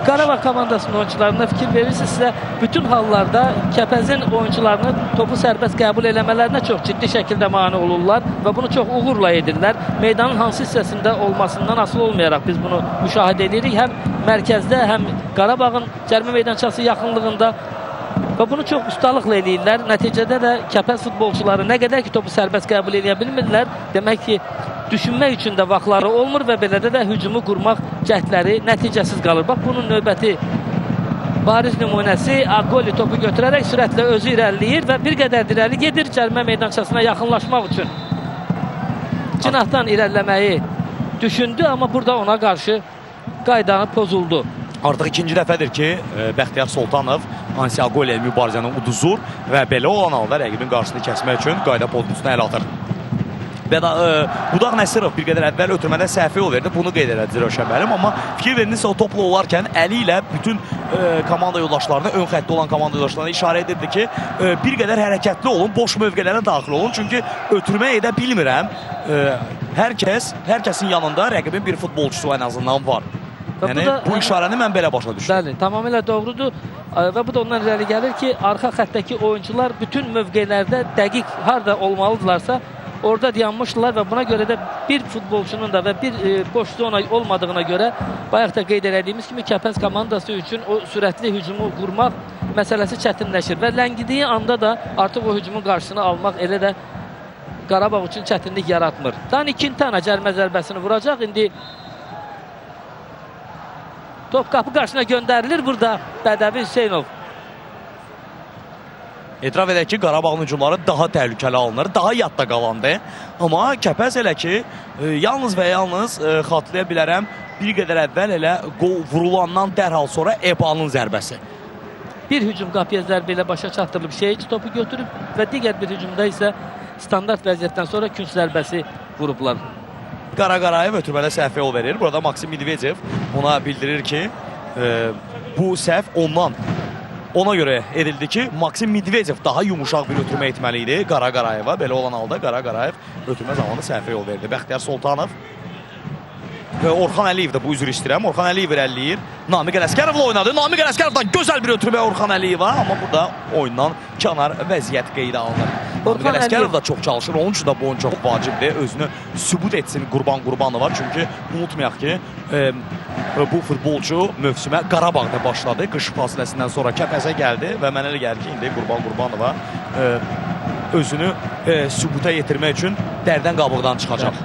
Qarabağ komandasının oyuncularına fikir verirsinizsə, bütün hallarda Kəpəzin oyuncularını topu sərbəst qəbul eləmələrinə çox ciddi şəkildə mane olurlar və bunu çox uğurla edirlər. Meydanın hansı hissəsində olmasından asılı olmayaraq biz bunu müşahidə edirik. Həm mərkəzdə, həm Qarabağın cərimə meydançası yaxınlığında və bunu çox ustalıqla eləyirlər. Nəticədə də Kəpəz futbolçuları nə qədər ki topu sərbəst qəbul edə bilmirlər, demək ki düşünmək üçün də vaxtları olmur və belədə də hücumu qurmaq cəhdləri nəticəsiz qalır. Bax, bunun növbəti bariz nümunəsi Agoli topu götürərək sürətlə özü irəliləyir və bir qədər irəli gedir cərimə meydançasına yaxınlaşmaq üçün. Cinahdan irəliləməyi düşündü, amma burada ona qarşı qaydanı pozuldu. Artıq ikinci dəfədir ki, Bəxtiyar Soltanov Ansi Agoli ilə mübarizəni uduzur və belə olan halda rəqibin qarşısını kəsmək üçün qayda pozuntusuna əl atır. Budaq Nəsirov bir qədər əvvəl ötürmədə səhvi yol verdi. Bunu qeyd elədi Rövşən müəllim, amma fikir verdinizsə o topla olarkən əli ilə bütün komanda yoldaşlarına, ön xəttdə olan komanda yoldaşlarına işarə edirdi ki, bir qədər hərəkətli olun, boş mövqelərə daxil olun. Çünki ötürmə edə bilmirəm. Hər kəsin yanında rəqibin bir futbolçusu ən azından var. Yəni, bu işarəni mən belə başa düşdüm. Bəli, tamamilə doğrudur və bu da ondan irəli gəlir ki, arxa xəttdəki oyuncular bütün mövqelərdə dəqiq harada olmalıdırlarsa orada dayanmışdılar və buna görə də bir futbolçunun da və bir boş zona olmadığına görə bayaq da qeyd elədiyimiz kimi Kəpəz komandası üçün o sürətli hücumu qurmaq məsələsi çətinləşir və ləngidiyi anda da artıq o hücumun qarşısını almaq elə də Qarabağ üçün çətinlik yaratmır. Dan İkintana cərimə zərbəsini vuracaq. İndi top qapı qarşısına göndərilir burada Bədavi Hüseynov. Etiraf edək ki, Qarabağın hücumları daha təhlükəli alınır, daha yadda qalandı. Amma Kəpəz elə ki, yalnız və yalnız xatırlaya bilərəm, bir qədər əvvəl elə qol vurulandan dərhal sonra Eba'nın zərbəsi. Bir hücum qapıya zərbə ilə başa çatdırılıb, Şehiç topu götürüb və digər bir hücumda isə standart vəziyyətdən sonra künc zərbəsi vurublar. Qarayev ötürmədə səhvə yol verir. Burada Maksim Medvedev ona bildirir ki, bu səhv ona görə edildi ki, Maksim Medvedev daha yumuşaq bir ötürmə etməli idi Qarayeva. Belə olan halda Qarayev ötürmə zamanı səhvə yol verdi. Bəxtiyar Soltanov və Orxan Əliyev də bu üzr istəyirəm. Orxan Əliyev irəliləyir. Namiq Ələsgərovla oynadı. Namiq Ələsgərovdan gözəl bir ötürmə Orxan Əliyeva, amma burada oyundan kənar vəziyyət qeydə alınır. Namiq Ələsgərov da çox çalışır. Onun üçün də bu oyun çox vacibdir. Özünü sübut etsin Qurbanova. Çünki unutmayaq ki, bu futbolçu mövsümə Qarabağda başladı. Qış fasiləsindən sonra Kəpəzə gəldi və mənə elə gəlir ki, indi Qurbanova özünü sübuta yetirmək üçün dərdən qabıqdan çıxacaq.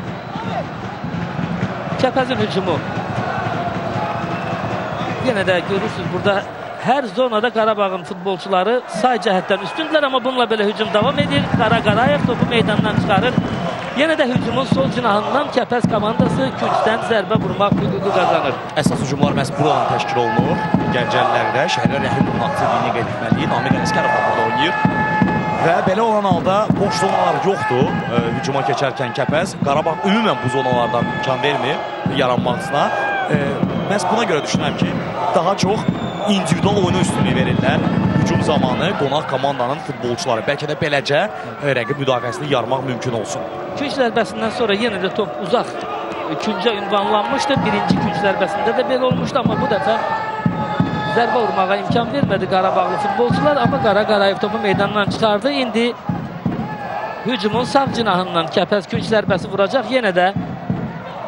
Kəpəzin hücumu. Yenə də görürsünüz burada hər zonada Qarabağın futbolçuları say cəhətdən üstündürlər, amma bununla belə hücum davam edir. Qarayev topu meydandan çıxarır. Yenə də hücumun sol cinahından Kəpəz komandası küncdən zərbə vurmaq hüququ qazanır. Əsas hücumlar məhz buradan təşkil olunur. Gəncəlilərdə Şəhriyar Rəhimovun aktivliyini qeyd etməliyik. Namiq Ələsgərov burada oynayır. Və belə olan halda boş zonalar yoxdur hücuma keçərkən Kəpəz. Qarabağ ümumən bu zonalardan imkan vermir yaranmasına. Məhz buna görə düşünürəm ki, daha çox individual oyuna üstünlük verirlər. Hücum zamanı qonaq komandanın futbolçuları. Bəlkə də beləcə rəqib müdafiəsini yarmaq mümkün olsun. Künc zərbəsindən sonra yenə də top uzaq küncə ünvanlanmışdı. Birinci künc zərbəsində də belə olmuşdu, amma bu dəfə zərbə vurmağa imkan vermədi Qarabağlı futbolçular, amma Qarayev topu meydandan çıxardı. İndi hücumun sağ cinahından Kəpəz künc zərbəsi vuracaq. Yenə də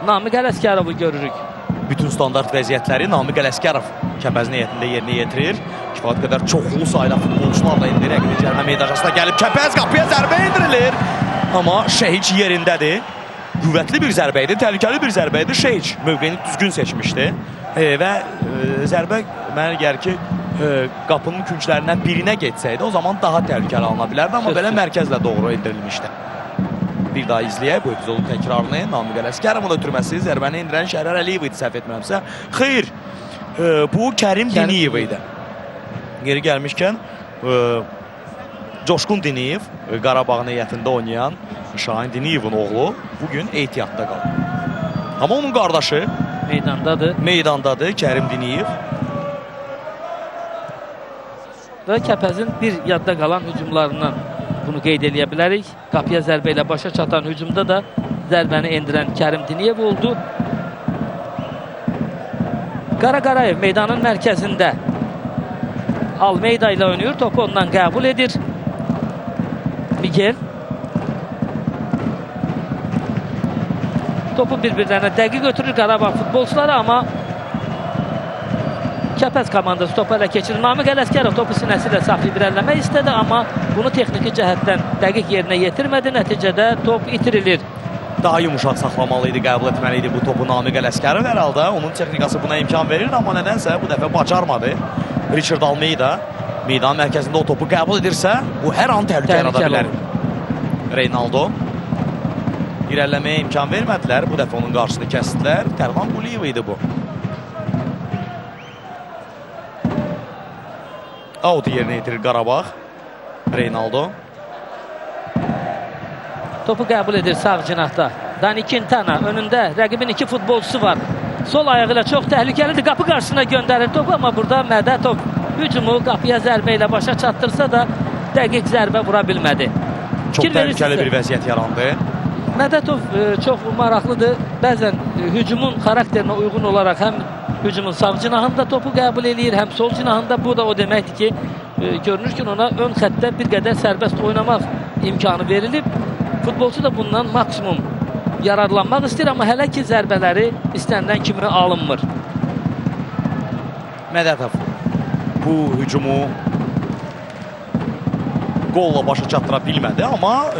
Namiq Ələsgərovu görürük. Bütün standart vəziyyətləri Namiq Ələsgərov Kəpəz niyyətində yerinə yetirir. Kifayət qədər çoxlu sayda futbolçular da indi rəqibin cərimə meydançasına gəlib Kəpəz qapıya zərbə indirilir. Amma Şehiç yerindədir. Qüvvətli bir zərbə idi, təhlükəli bir zərbə idi. Şehiç mövqeyini düzgün seçmişdi. Və zərbə mənə gəlir ki, qapının künclərindən birinə getsəydi, o zaman daha təhlükəli alına bilərdi. Amma belə mərkəzlə doğru endirilmişdi. Bir daha izləyək bu epizodun təkrarını. Namiq Ələsgərovun ötürməsi zərbəni indirən Şəhriyar Əliyev idi, səhv etmirəmsə. Xeyr, bu Kərim Diniyev idi. Geri gəlmişkən Coşqun Diniyev, Qarabağın heyətində oynayan Şahin Diniyevin oğlu bugün ehtiyatda qalır. Amma onun qardaşı meydandadır Kərim Diniyev. Və Kəpəzin bir yadda qalan hücumlarından bunu qeyd eləyə bilərik. Qapıya zərbə ilə başa çatan hücumda da zərbəni endirən Kərim Diniyev oldu. Qara Qarayev meydanın mərkəzində Almeyda ilə oynayır. Topu ondan qəbul edir Miguel. Topu bir-birlərinə dəqiq götürür Qarabağ futbolçuları, amma Kəpəz komandası topu ələ keçirir. Namiq Ələskərov topu sinəsi ilə saxlayıb irəliləmək istədi, amma bunu texniki cəhətdən dəqiq yerinə yetirmədi. Nəticədə top itirilir. Daha yumuşaq saxlamalı idi, qəbul etməli idi bu topu Namiq Ələskərov hər halda. Onun texnikası buna imkan verir, amma nədənsə bu dəfə bacarmadı. Richard Almeida meydan mərkəzində o topu qəbul edirsə, bu hər an təhlükə yarada bilər. Reynaldo irəliləməyə imkan vermədilər. Bu dəfə onun qarşısını kəsdilər. Tərlan Quliyev idi bu. Out yerinə yetirir Qarabağ. Reynaldo. Topu qəbul edir sağ cinahda. Dani Quintana önündə rəqibin 2 futbolçusu var. Sol ayağı ilə çox təhlükəlidir. Qapı qarşısına göndərir topu, amma burada Mədətov hücumu qapıya zərbə ilə başa çatdırsa da dəqiq zərbə vura bilmədi. Çox təhlükəli bir vəziyyət yarandı. Mədətov çox maraqlıdır. Bəzən hücumun xarakterinə uyğun olaraq həm hücumun sağ cinahında topu qəbul eləyir, həm sol cinahında. Bu da o deməkdir ki, görünür ki, ona ön xəttdə bir qədər sərbəst oynamaq imkanı verilib. Futbolçu da bundan maksimum yararlanmaq istəyir, amma hələ ki zərbələri istənilən kimi alınmır. Mədətov bu hücumu qolla başa çatdıra bilmədi, amma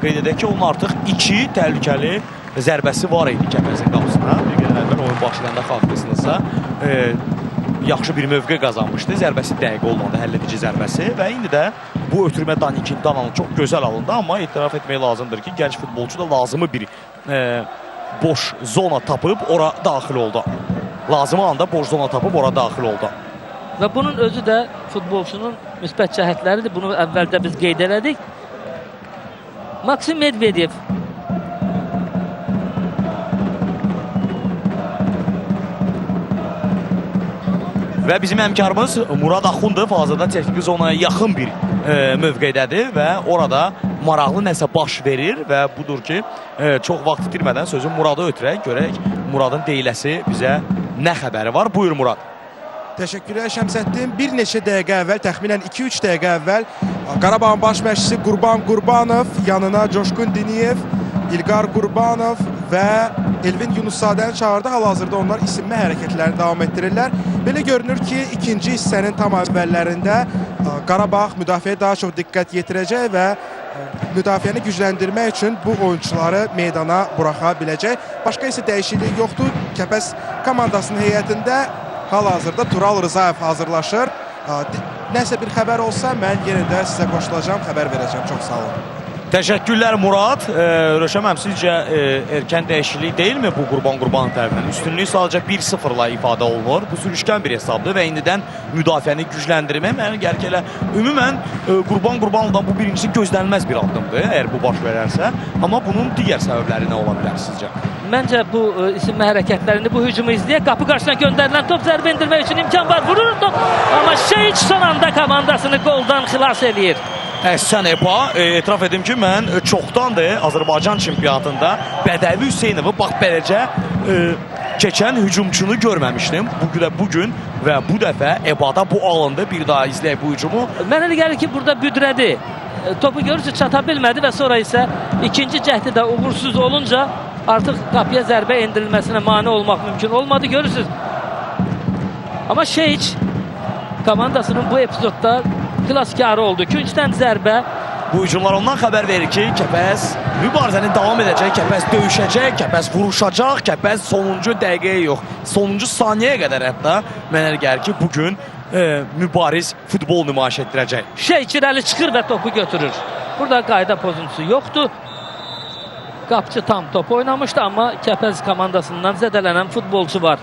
qeyd edək ki, onun artıq 2 təhlükəli zərbəsi var idi Kəpəzin qapısına. Bir qədər əvvəl oyun başlayanda xalqlısınızsa yaxşı bir mövqe qazanmışdı. Zərbəsi dəqiq olmadı, həlledici zərbəsi və indi də bu ötürmə Dani Quintana'nın çox gözəl alındı, amma etiraf etmək lazımdır ki, gənc futbolçu da lazımı bir boş zona tapıb ora daxil oldu. Lazımı anda boş zona tapıb ora daxil oldu. Və bunun özü də futbolçunun müsbət cəhətləridir. Bunu əvvəldə biz qeyd elədik. Maksim Medvedev və bizim həmkarımız Murad Axundov hazırda texniki zonaya yaxın bir mövqeydədir və orada maraqlı nəsə baş verir və budur ki, çox vaxt itirmədən sözü Murada ötürək, görək Muradın deyiləsi bizə nə xəbəri var. Buyur Murad. Təşəkkürlər Şəmsəddin. Bir neçə dəqiqə əvvəl, təxminən 2-3 dəqiqə əvvəl Qarabağın baş məşqçisi Qurban Qurbanov, yanına Coşqun Diniyev, İlqar Qurbanov və Elvin Yunussadəni çağırdı. Hal-hazırda onlar isinmə hərəkətlərini davam etdirirlər. Belə görünür ki, ikinci hissənin tam əvvəllərində Qarabağ müdafiəyə daha çox diqqət yetirəcək və müdafiəni gücləndirmək üçün bu oyunçuları meydana buraxa biləcək. Başqa isə dəyişiklik yoxdur. Kəpəz komandasının heyətində hal-hazırda Tural Rızayev hazırlaşır. Nəsə bir xəbər olsa, mən yenə də sizə qoşulacağım, xəbər verəcəm. Çox sağ olun. Təşəkkürlər Murad. Röşəməm, sizcə erkən dəyişiklik deyilmi bu Qurban Qurbanov tərəfindən? Üstünlük sadəcə 1-0-la ifadə olunur. Bu sürüşkən bir hesabdır və indidən müdafiəni gücləndirmək mənə gəlir ki, elə ümumən Qurban Qurbanovdan bu birincisi gözlənilməz bir addımdır, əgər bu baş verərsə. Amma bunun digər səbəbləri nə ola bilər sizcə? Məncə bu isinmə hərəkətlərində bu hücumu izləyək. Qapı qarşısına göndərilən top zərbə endirmək üçün imkan var. Vurur top. Amma Şeyiç son anda komandasını qoldan xilas eləyir. Əhsən Epa, etiraf edim ki, mən çoxdandır Azərbaycan çempionatında Bədəvi Hüseynovu bax beləcə keçən hücumçunu görməmişdim. Bugün və bu dəfə Epa'da bu alındı. Bir daha izləyək bu hücumu. Mənə elə gəlir ki, burada büdrədi. Topu görürsə çata bilmədi və sonra isə ikinci cəhdi də uğursuz olunca artıq qapıya zərbə endirilməsinə mane olmaq mümkün olmadı. Görürsünüz. Amma Şeyiç komandasının bu epizodda xilaskarı oldu. Küncdən zərbə. Bu hücumlar ondan xəbər verir ki, Kəpəz mübarizəni davam edəcək, Kəpəz döyüşəcək, Kəpəz vuruşacaq, Kəpəz sonuncu dəqiqəyə yox, sonuncu saniyəyə qədər hətta mənə gəlir ki, bugün mübariz futbol nümayiş etdirəcək. Şeyiç irəli çıxır və topu götürür. Burada qayda pozuntusu yoxdur. Qapçı tam top oynamışdı, amma Kəpəz komandasından zədələnən futbolçu var.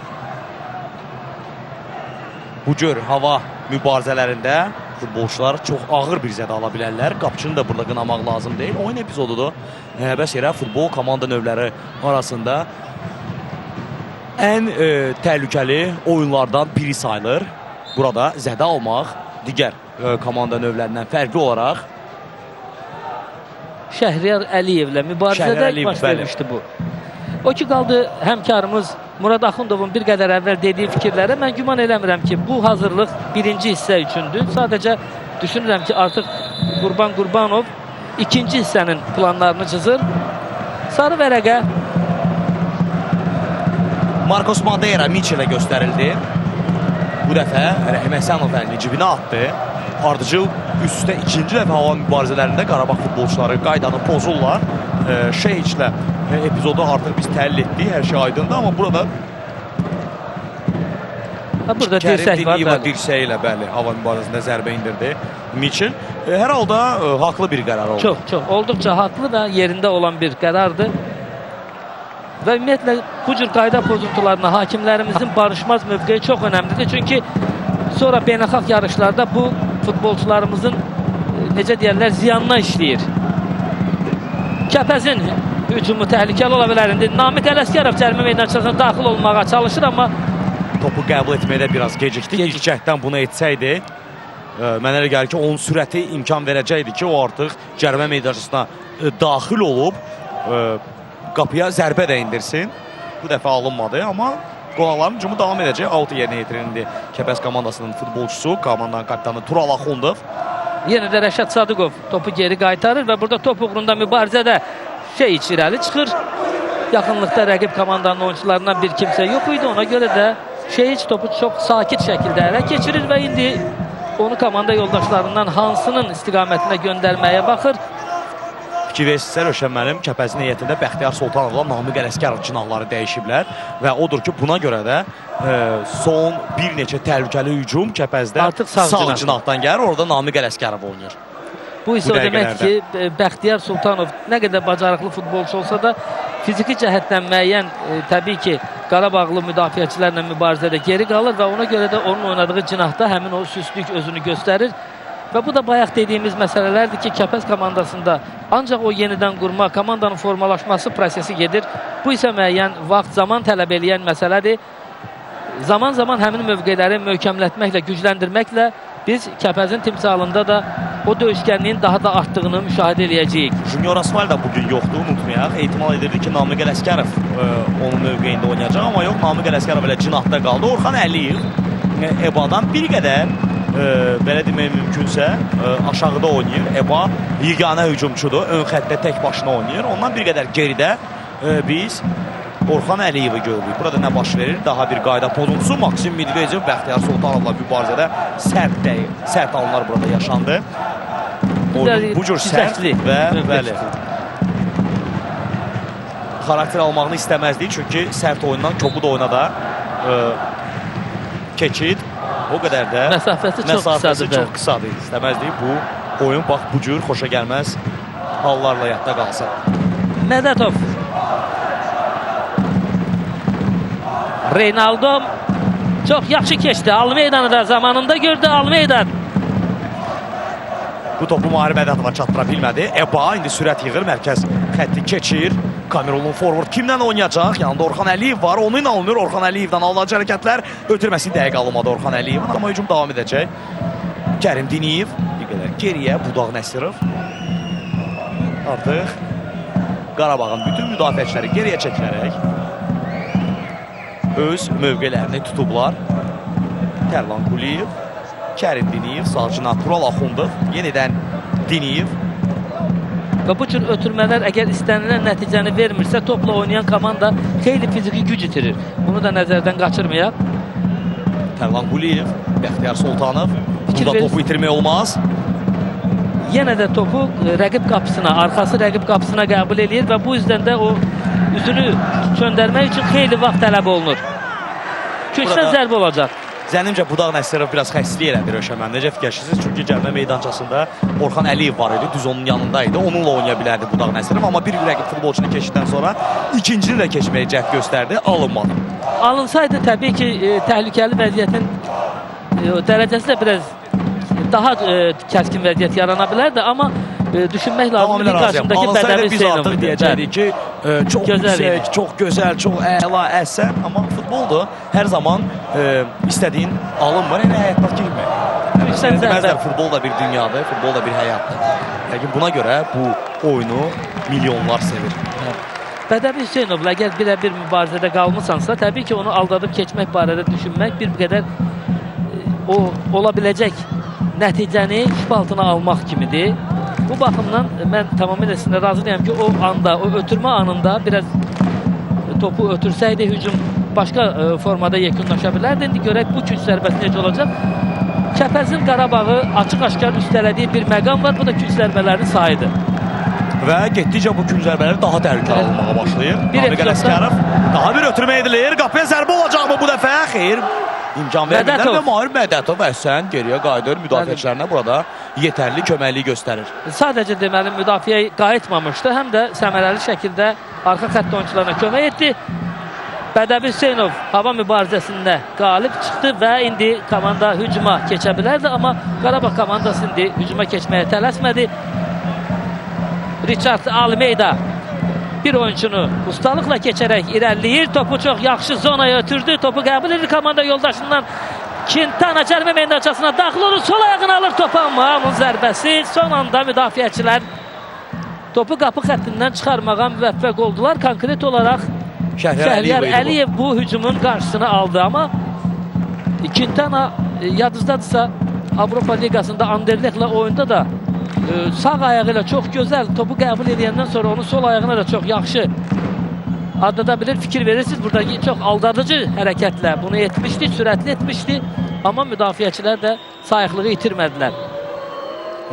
Bu cür hava mübarizələrində futbolçular çox ağır bir zədə ala bilərlər. Qapıçını da burada qınamaq lazım deyil. Oyun epizodudur. Bəs yerə futbol komanda növləri arasında ən təhlükəli oyunlardan biri sayılır. Burada zədə almaq digər komanda növlərindən fərqli olaraq Şəhriyar Əliyevlə mübarizədə baş vermişdi bu. O ki qaldı həmkarımız Murad Axundovun bir qədər əvvəl dediyi fikirlərə mən güman eləmirəm ki, bu hazırlıq birinci hissə üçündür. Sadəcə düşünürəm ki, artıq Qurban Qurbanov ikinci hissənin planlarını çizir. Sarı vərəqə Marcos Madeira Michelə göstərildi. Bu dəfə Rəhim Həsənov əlini cibinə atdı. Ardıcıl üst-üstə ikinci dəfə hava mübarizələrində Qarabağ futbolçuları qaydanı pozurlar. Şeyhlə epizodu artıq biz təhlil etdik, hər şey aydındır, amma burada dirsək var. Dirsəyi ilə bəli, hava mübarizəsində zərbə indirdi Michel. Hər halda haqlı bir qərar oldu. Çox, olduqca haqlı və yerində olan bir qərardır. Və ümumiyyətlə bu cür qayda pozuntularına hakimlərimizin barışmaz mövqeyi çox önəmlidir. Çünki sonra beynəlxalq yarışlarda bu futbolçularımızın necə deyərlər ziyanına işləyir. Kəpəzin hücumu təhlükəli ola bilər. Namiq Ələsgərov cərimə meydançasına daxil olmağa çalışır, amma topu qəbul etməkdə biraz gecikdi. İlk cəhddən bunu etsəydi, mənə elə gəlir ki, onun sürəti imkan verəcəkdi ki, o artıq cərimə meydançasına daxil olub qapıya zərbə də indirsin. Bu dəfə alınmadı, amma qonaqların hücumu davam edəcək. Out yerinə yetirildi Kəpəz komandasının futbolçusu, komandanın kapitanı Tural Axundov. Yenə də Rəşad Sadıqov topu geri qaytarır və burada top uğrunda mübarizədə irəli çıxır. Yaxınlıqda rəqib komandanın oyuncularından bir kimsə yox idi. Ona görə də Şeyiç topu çox sakit şəkildə ələ keçirir və indi onu komanda yoldaşlarından hansının istiqamətinə göndərməyə baxır. Fikir versiniz, Rövşən müəllim, Kəpəzin heyətində Bəxtiyar Sultanovla Namiq Ələsgərov cinahları dəyişiblər və odur ki, buna görə də son bir neçə təhlükəli hücum Kəpəzdə sağ cinahdan gəlir, orada Namiq Ələsgərov oynayır. Bu isə o demək ki, Bəxtiyar Sultanov nə qədər bacarıqlı futbolçu olsa da fiziki cəhətdən müəyyən təbii ki, Qarabağlı müdafiəçilərlə mübarizədə geri qalır və ona görə də onun oynadığı cinahda həmin o süstlük özünü göstərir. Və bu da bayaq dediyimiz məsələlərdir ki, Kəpəz komandasında ancaq o yenidən qurma, komandanın formalaşması prosesi gedir. Bu isə müəyyən vaxt, zaman tələb eləyən məsələdir. Zaman-zaman həmin mövqeləri möhkəmlətməklə, gücləndirməklə biz Kəpəzin timsalında da o döyüşkənliyin daha da artdığını müşahidə eləyəcəyik. Junior Asmal da bugün yoxdur, unutmayaq. Ehtimal edirdi ki, Namiq Ələsgərov onun mövqeyində oynayacaq, amma yox, Namiq Ələsgərov elə cinahda qaldı. Orxan Əliyev EBA-dan bir qədər belə demək mümkünsə aşağıda oynayır. EBA yeganə hücumçudur, ön xəttdə tək başına oynayır. Ondan bir qədər geridə biz Orxan Əliyevi görürük. Burada nə baş verir? Daha bir qayda pozuntusu. Maksim Medvedev Bəxtiyar Sultanovla mübarizədə sərt anlar burada yaşandı. Oyunun bu cür sərt və bəli xarakter almağını istəməzdik. Çünki sərt oyundan kobud oyuna da keçid o qədər də məsafəsi çox qısadır. İstəməzdik bu oyun bax bu cür xoşa gəlməz hallarla yadda qalsın. Mədətov. Reynaldo çox yaxşı keçdi. Almeydanı da zamanında gördü Almeydan. Bu topu Mahir Mədətova çatdıra bilmədi. EBA indi sürət yığır, mərkəz xətti keçir. Kamerunun forward kimlə oynayacaq? Yanında Orxan Əliyev var. Onu ilə alınır. Orxan Əliyevdən alınan hərəkətlər ötürməsi dəqiq alınmadı Orxan Əliyevin. Amma hücum davam edəcək. Kərim Diniyev bir qədər geriyə. Budaq Nəsirov. Artıq Qarabağın bütün müdafiəçiləri geriyə çəkilərək öz mövqələrini tutublar. Tərlan Quliyev, Kərim Diniyev, sağcına Tural Axundov, yenidən Diniyev. Və bu cür ötürmələr əgər istənilən nəticəni vermirsə, topla oynayan komanda xeyli fiziki güc itirir. Bunu da nəzərdən qaçırmayaq. Tərlan Quliyev, Bəxtiyar Sultanov. Burada topu itirmək olmaz. Yenə də topu rəqib qapısına, arxası rəqib qapısına qəbul edir və bu yüzden də o üzünü çöndərmək üçün xeyli vaxt tələb olunur. Köçdən zərbə olacaq. Zənnimcə Budaq Nəsirov biraz xəstlik elədi Rövşən müəllim. Necə fikirləşirsiniz? Çünki cərimə meydançasında Orxan Əliyev var idi, düz onun yanındaydı. Onunla oynaya bilərdi Budaq Nəsirov, amma bir rəqib futbolçunu keçdikdən sonra ikincini də keçməyə cəhd göstərdi, alınmadı. Alınsaydı təbii ki, təhlükəli vəziyyətin dərəcəsi də biraz daha kəskin vəziyyət yarana bilərdi, amma düşünmək lazım Tamamilə razıyam. qarşındakı Alınsaydı Bədəvi biz artıq Hüseynovdur. deyəcəkdik ki, çox Gözəl yüksək, idi. çox gözəl, çox əla, əhsən, amma futboldur. Hər zaman istədiyin alınmır, elə həyatdakı kimi. Yüksək Deməzlər, zərbə. futbol da bir dünyadır, futbol da bir həyatdır. Lakin buna görə bu oyunu milyonlar sevir. Bədəvi Hüseynovla əgər birə-bir mübarizədə qalmısansa, təbii ki, onu aldadıb keçmək barədə düşünmək bir qədər o ola biləcək nəticəni şübhə altına almaq kimidir. Bu baxımdan mən tamamilə sizinlə razıyam ki, o anda, o ötürmə anında biraz topu ötürsəydi hücum başqa formada yekunlaşa bilərdi. İndi görək bu künc zərbəsi necə olacaq. Kəpəzin Qarabağı açıq-aşkar üstələdiyi bir məqam var, bu da künc zərbələrin sayıdır. Və getdikcə bu künc zərbələri daha təhlükəli olmağa başlayır. Bir Namiq epizodda- Ələsgərov daha bir ötürmə edilir. Qapıya zərbə olacaqmı bu dəfə? Xeyr. İmkan vermirlər Mədətov. və Mahir Mədətov əhsən geriyə qayıdır. Müdafiəçilərinə burada yetərli köməklik göstərir. Sadəcə deməli müdafiəyə qayıtmamışdı, həm də səmərəli şəkildə arxa xətt oyunçularına kömək etdi. Bədəvi Hüseynov hava mübarizəsində qalib çıxdı və indi komanda hücuma keçə bilərdi, amma Qarabağ komandası indi hücuma keçməyə tələsmədi. Richard Almeida bir oyunçunu ustalıqla keçərək irəliləyir. Topu çox yaxşı zonaya ötürdü. Topu qəbul edir komanda yoldaşından. Quintana cərimə meydançasına daxil olur. Sol ayağını alır topu, amma onun zərbəsi son anda müdafiəçilər topu qapı xəttindən çıxarmağa müvəffəq oldular. Konkret olaraq Şəhriyar Əliyev bu hücumun qarşısını aldı, amma Quintana yadınızdadırsa Avropa Liqasında Anderlechtlə oyunda da sağ ayağı ilə çox gözəl topu qəbul edəndən sonra onun sol ayağına da çox yaxşı adada bilir, fikir verirsiniz. Buradakı çox aldadıcı hərəkətlə bunu etmişdi, sürətli etmişdi, amma müdafiəçilər də sayıqlığı itirmədilər.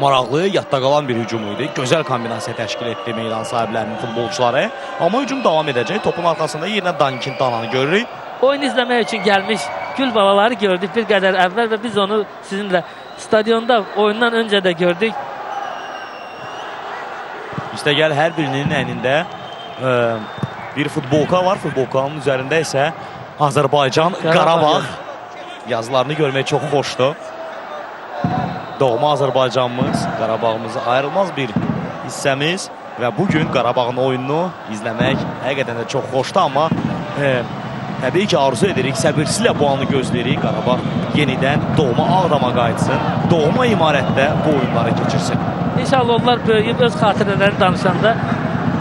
Maraqlı, yadda qalan bir hücum idi. Gözəl kombinasiya təşkil etdi meydan sahiblərinin futbolçuları. Amma hücum davam edəcək. Topun arxasında yerinə Quintananı görürük. Oyun izləmək üçün gəlmiş gül balaları gördük bir qədər əvvəl və biz onu sizinlə stadionda oyundan öncə də gördük. İşte gəl hər birinin əynində bir futbolka var. Futbolkanın üzərində isə Azərbaycan, Qarabağ yazılarını görmək çox xoşdur. Doğma Azərbaycanımız, Qarabağımızı ayrılmaz bir hissəmiz və bugün Qarabağın oyununu izləmək həqiqətən də çox xoşdur, amma təbii ki, arzu edirik, səbirsizlə bu anı gözləyirik. Qarabağ yenidən doğma Ağdama qayıtsın, doğma imarətdə bu oyunları keçirsin. İnşallah onlar böyüyüb öz xatirələrini danışanda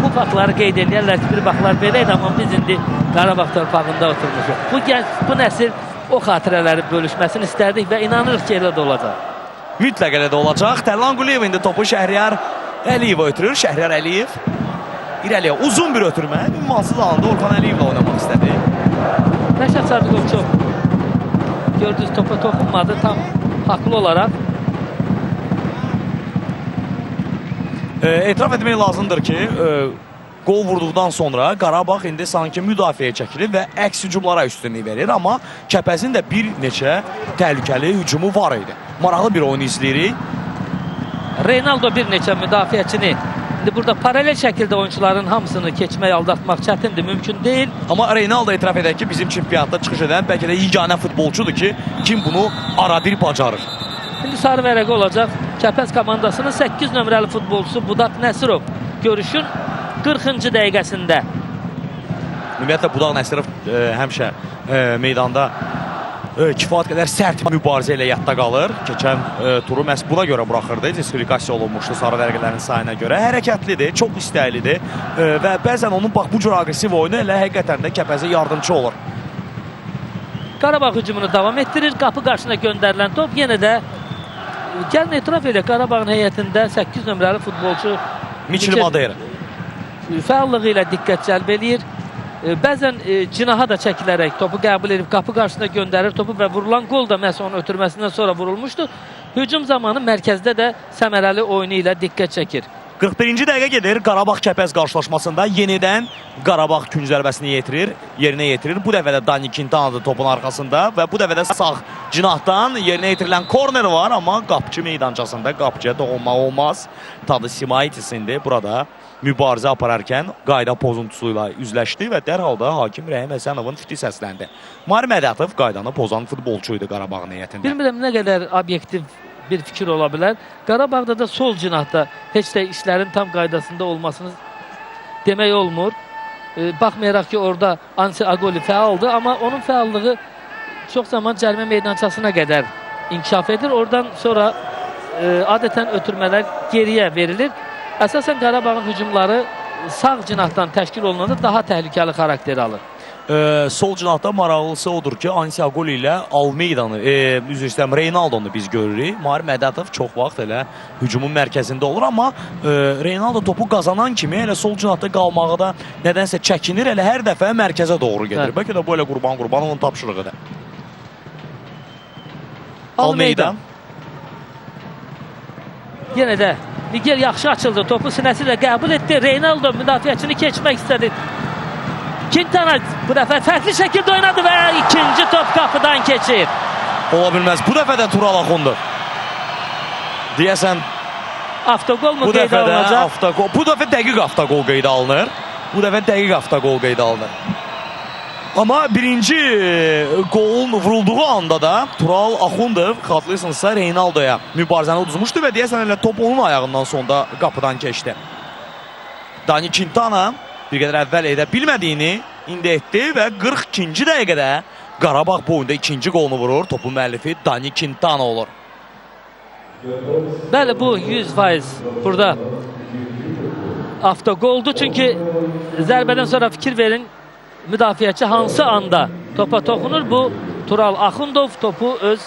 bu faktları qeyd edirlər ki, bir baxlar belə idi, amma biz indi Qarabağ torpağında oturmuşuq. Bu gənc, bu nəsil o xatirələri bölüşməsini istərdik və inanırıq ki, elə də olacaq. Mütləq elə də olacaq. Tərlan Quliyev indi topu Şəhriyar Əliyevə ötürür. Şəhriyar Əliyev irəliyə uzun bir ötürmə. Ünvansız alanda Orxan Əliyevlə oynamaq istədi. Rəşad Sadıqov çox gördüyünüz topa toxunmadı tam haqlı olaraq. Etiraf etmək lazımdır ki, qol vurduqdan sonra Qarabağ indi sanki müdafiəyə çəkilir və əks hücumlara üstünlük verir. Amma Kəpəzin də bir neçə təhlükəli hücumu var idi. Maraqlı bir oyun izləyirik. Reynaldo bir neçə müdafiəçini indi burada paralel şəkildə oyunçuların hamısını keçmək, aldatmaq çətindir, mümkün deyil. Amma Reynaldo etiraf edək ki, bizim çempionatda çıxış edən bəlkə də yeganə futbolçudur ki, kim bunu aradir bacarır. İndi sarı vərəqə olacaq. Kəpəz komandasının 8 nömrəli futbolçusu Budaq Nəsirov görüşün 40-cı dəqiqəsində. Ümumiyyətlə Budaq Nəsirov həmişə meydanda kifayət qədər sərt mübarizə ilə yadda qalır. Keçən turu məhz buna görə buraxırdı. Diskvalifikasiya olunmuşdu sarı vərəqələrin sayına görə. Hərəkətlidir, çox istəklidir və bəzən onun bax bu cür aqressiv oyunu elə həqiqətən də Kəpəzə yardımcı olur. Qarabağ hücumunu davam etdirir. Qapı qarşısına göndərilən top yenə də gəlin etiraf edək. Qarabağın heyətində 8 nömrəli futbolçu Michel Madera fəallığı ilə diqqət cəlb eləyir. Bəzən cinaha da çəkilərək topu qəbul edib qapı qarşısına göndərir topu və vurulan qol da məhz onun ötürməsindən sonra vurulmuşdu. Hücum zamanı mərkəzdə də səmərəli oyunu ilə diqqət çəkir. 41-ci dəqiqə gedir. Qarabağ Kəpəz qarşılaşmasında yenidən Qarabağ künc zərbəsini yerinə yetirir. Bu dəfə də Quintana topun arxasında və bu dəfə də sağ cinahdan yerinə yetirilən korner var, amma qapıcı meydançasında qapıcıya toxunmaq olmaz. Tadı Simaitis indi burada mübarizə apararkən qayda pozuntusu ilə üzləşdi və dərhal da hakim Rəhim Həsənovun fikri səsləndi. Mahir Mədətov qaydanı pozan futbolçu idi Qarabağın heyətində. Bilmirəm nə qədər obyektiv bir fikir ola bilər. Qarabağda da sol cinahda heç də işlərin tam qaydasında olmasını demək olmur. Baxmayaraq ki, orada Ansi Agoli fəaldır, amma onun fəallığı çox zaman cərimə meydançasına qədər inkişaf edir. Oradan sonra adətən ötürmələr geriyə verilir. Əsasən Qarabağın hücumları sağ cinahdan təşkil olunanda daha təhlükəli xarakter alır. Sol cinahda maraqlısı odur ki, Ansi Agoli ilə Almeydanı, üzr istəyirəm, Reynaldonu biz görürük. Mahir Mədətov çox vaxt elə hücumun mərkəzində olur, amma Reynaldo topu qazanan kimi elə sol cinahda qalmağı da nədənsə çəkinir, elə hər dəfə mərkəzə doğru gedir. Bəlkə də bu elə Qurbanovun tapşırığıdır. Almeydan. Yenə də Miguel yaxşı açıldı. Topu sinəsi ilə qəbul etdi. Reynaldo müdafiəçini keçmək istədi. Quintana bu dəfə fərqli şəkildə oynadı və ikinci top qapıdan keçir. Ola bilməz. Bu dəfə də Tural Axundov. Deyəsən Avtogol mu bu qeydə dəfə də alınacaq? avtogol. Bu dəfə dəqiq avtogol qeydə alınır. Bu dəfə dəqiq avtogol qeydə alınır. Amma birinci qolun vurulduğu anda da Tural Axundov, xatırlayırsınızsa, Reynaldoya mübarizəni uduzmuşdu və deyəsən elə top onun ayağından sonda qapıdan keçdi. Dani Quintana bir qədər əvvəl edə bilmədiyini indi etdi və 42-ci dəqiqədə Qarabağ boyunda ikinci qolunu vurur. Topun müəllifi Dani Quintana olur. Bəli, bu 100% burada avtogoldur. Çünki zərbədən sonra fikir verin, müdafiəçi hansı anda topa toxunur. Bu Tural Axundov topu öz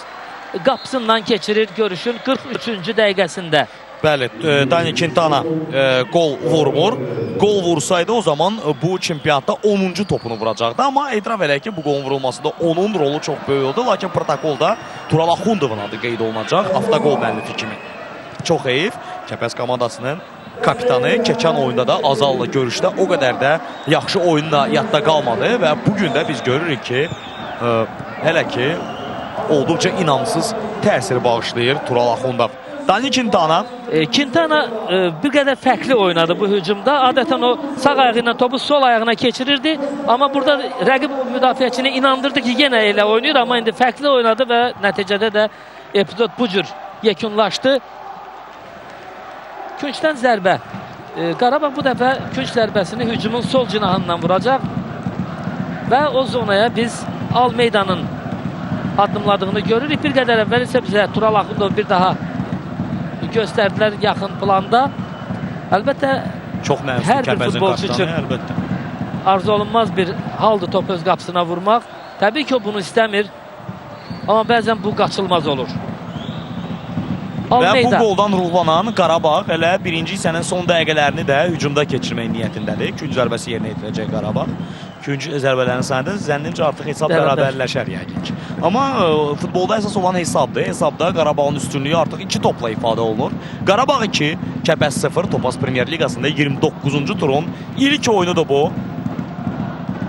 qapısından keçirir görüşün 43-cü dəqiqəsində. Bəli, Dani Quintana qol vurmur. Qol vursaydı o zaman bu çempionatda 10-cu topunu vuracaqdı. Amma etiraf eləyək ki, bu qolun vurulmasında onun rolu çox böyük oldu. Lakin protokolda Tural Axundovun adı qeyd olunacaq. Avtogol müəllifi kimi. Çox heyif. Kəpəz komandasının kapitanı keçən oyunda da Azal'la görüşdə o qədər də yaxşı oyunla yadda qalmadı və bugün də biz görürük ki, hələ ki olduqca inamsız təsir bağışlayır Tural Axundov. Dani Quintana. Quintana bir qədər fərqli oynadı bu hücumda. Adətən o sağ ayağı ilə topu sol ayağına keçirirdi. Amma burada rəqib müdafiəçini inandırdı ki, yenə elə oynayır. Amma indi fərqli oynadı və nəticədə də epizod bu cür yekunlaşdı. Küncdən zərbə. Qarabağ bu dəfə künc zərbəsini hücumun sol cinahından vuracaq. Və o zonaya biz Almeydanın addımladığını görürük. Bir qədər əvvəl isə bizə Tural Axundov bir daha göstərdilər yaxın planda. Əlbəttə, çox hər bir futbolçu üçün arzu olunmaz bir haldır topu öz qapısına vurmaq. Təbii ki, o bunu istəmir. Amma bəzən bu qaçılmaz olur. Və bu qoldan ruhlanan Qarabağ elə birinci hissənin son dəqiqələrini də hücumda keçirmək niyyətindədir. Künc zərbəsi yerinə yetirəcək Qarabağ. Künc zərbələrinin sayında zənnimcə artıq hesab bərabərləşər yəqin ki. Amma futbolda əsas olan hesabdır. Hesabda Qarabağın üstünlüyü artıq 2 topla ifadə olunur. Qarabağ 2, Kəpəz 0, Topaz Premyer Liqasında 29-cu turun ilk oyunudur bu.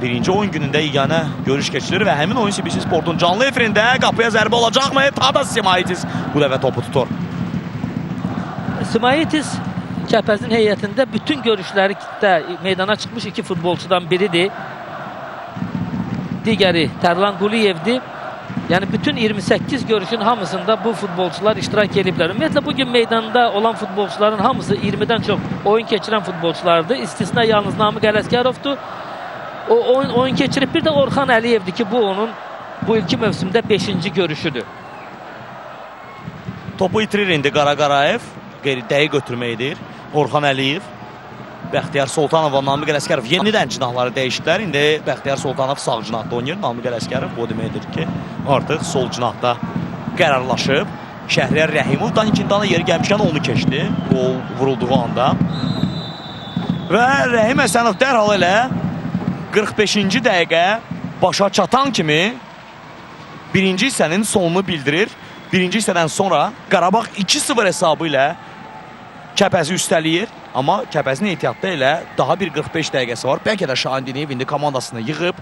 Birinci oyun günündə yeganə görüş keçilir və həmin oyun CBC Sportun canlı efirində qapıya zərbə olacaqmı? Tadas Simaitis bu dəfə topu tutur. Simaitis Kəpəzin heyətində bütün görüşləri meydana çıxmış iki futbolçudan biridir. Digəri Tərlan Quliyevdir. Yəni bütün 28 görüşün hamısında bu futbolçular iştirak ediblər. Ümumiyyətlə bugün meydanda olan futbolçuların hamısı 20-dən çox oyun keçirən futbolçulardır. İstisna yalnız Namiq Ələsgərovdur. O oyun keçirib. Bir də Orxan Əliyevdir ki, bu onun bu ilki mövsümdə 5-ci görüşüdür. Topu itirir indi Qara Qarayev. Dəqiq götürmə edir. Orxan Əliyev. Bəxtiyar Sultanov və Namiq Ələsgərov yenidən cinahları dəyişdilər. İndi Bəxtiyar Sultanov sağ cinahda oynayır. Namiq Ələsgərov bu deməkdir ki, artıq sol cinahda qərarlaşıb. Şəhriyar Rəhimov Dani Quintana yeri gəlmişkən onu keçdi. Gol vurulduğu anda. Və Rəhim Həsənov dərhal elə 45-ci dəqiqə başa çatan kimi birinci hissənin sonunu bildirir. Birinci hissədən sonra Qarabağ 2-0 hesabı ilə Kəpəzi üstəliyir. Amma Kəpəzin ehtiyatda elə daha bir 45 dəqiqəsi var. Bəlkə də Şahin Diniyev indi komandasını yığıb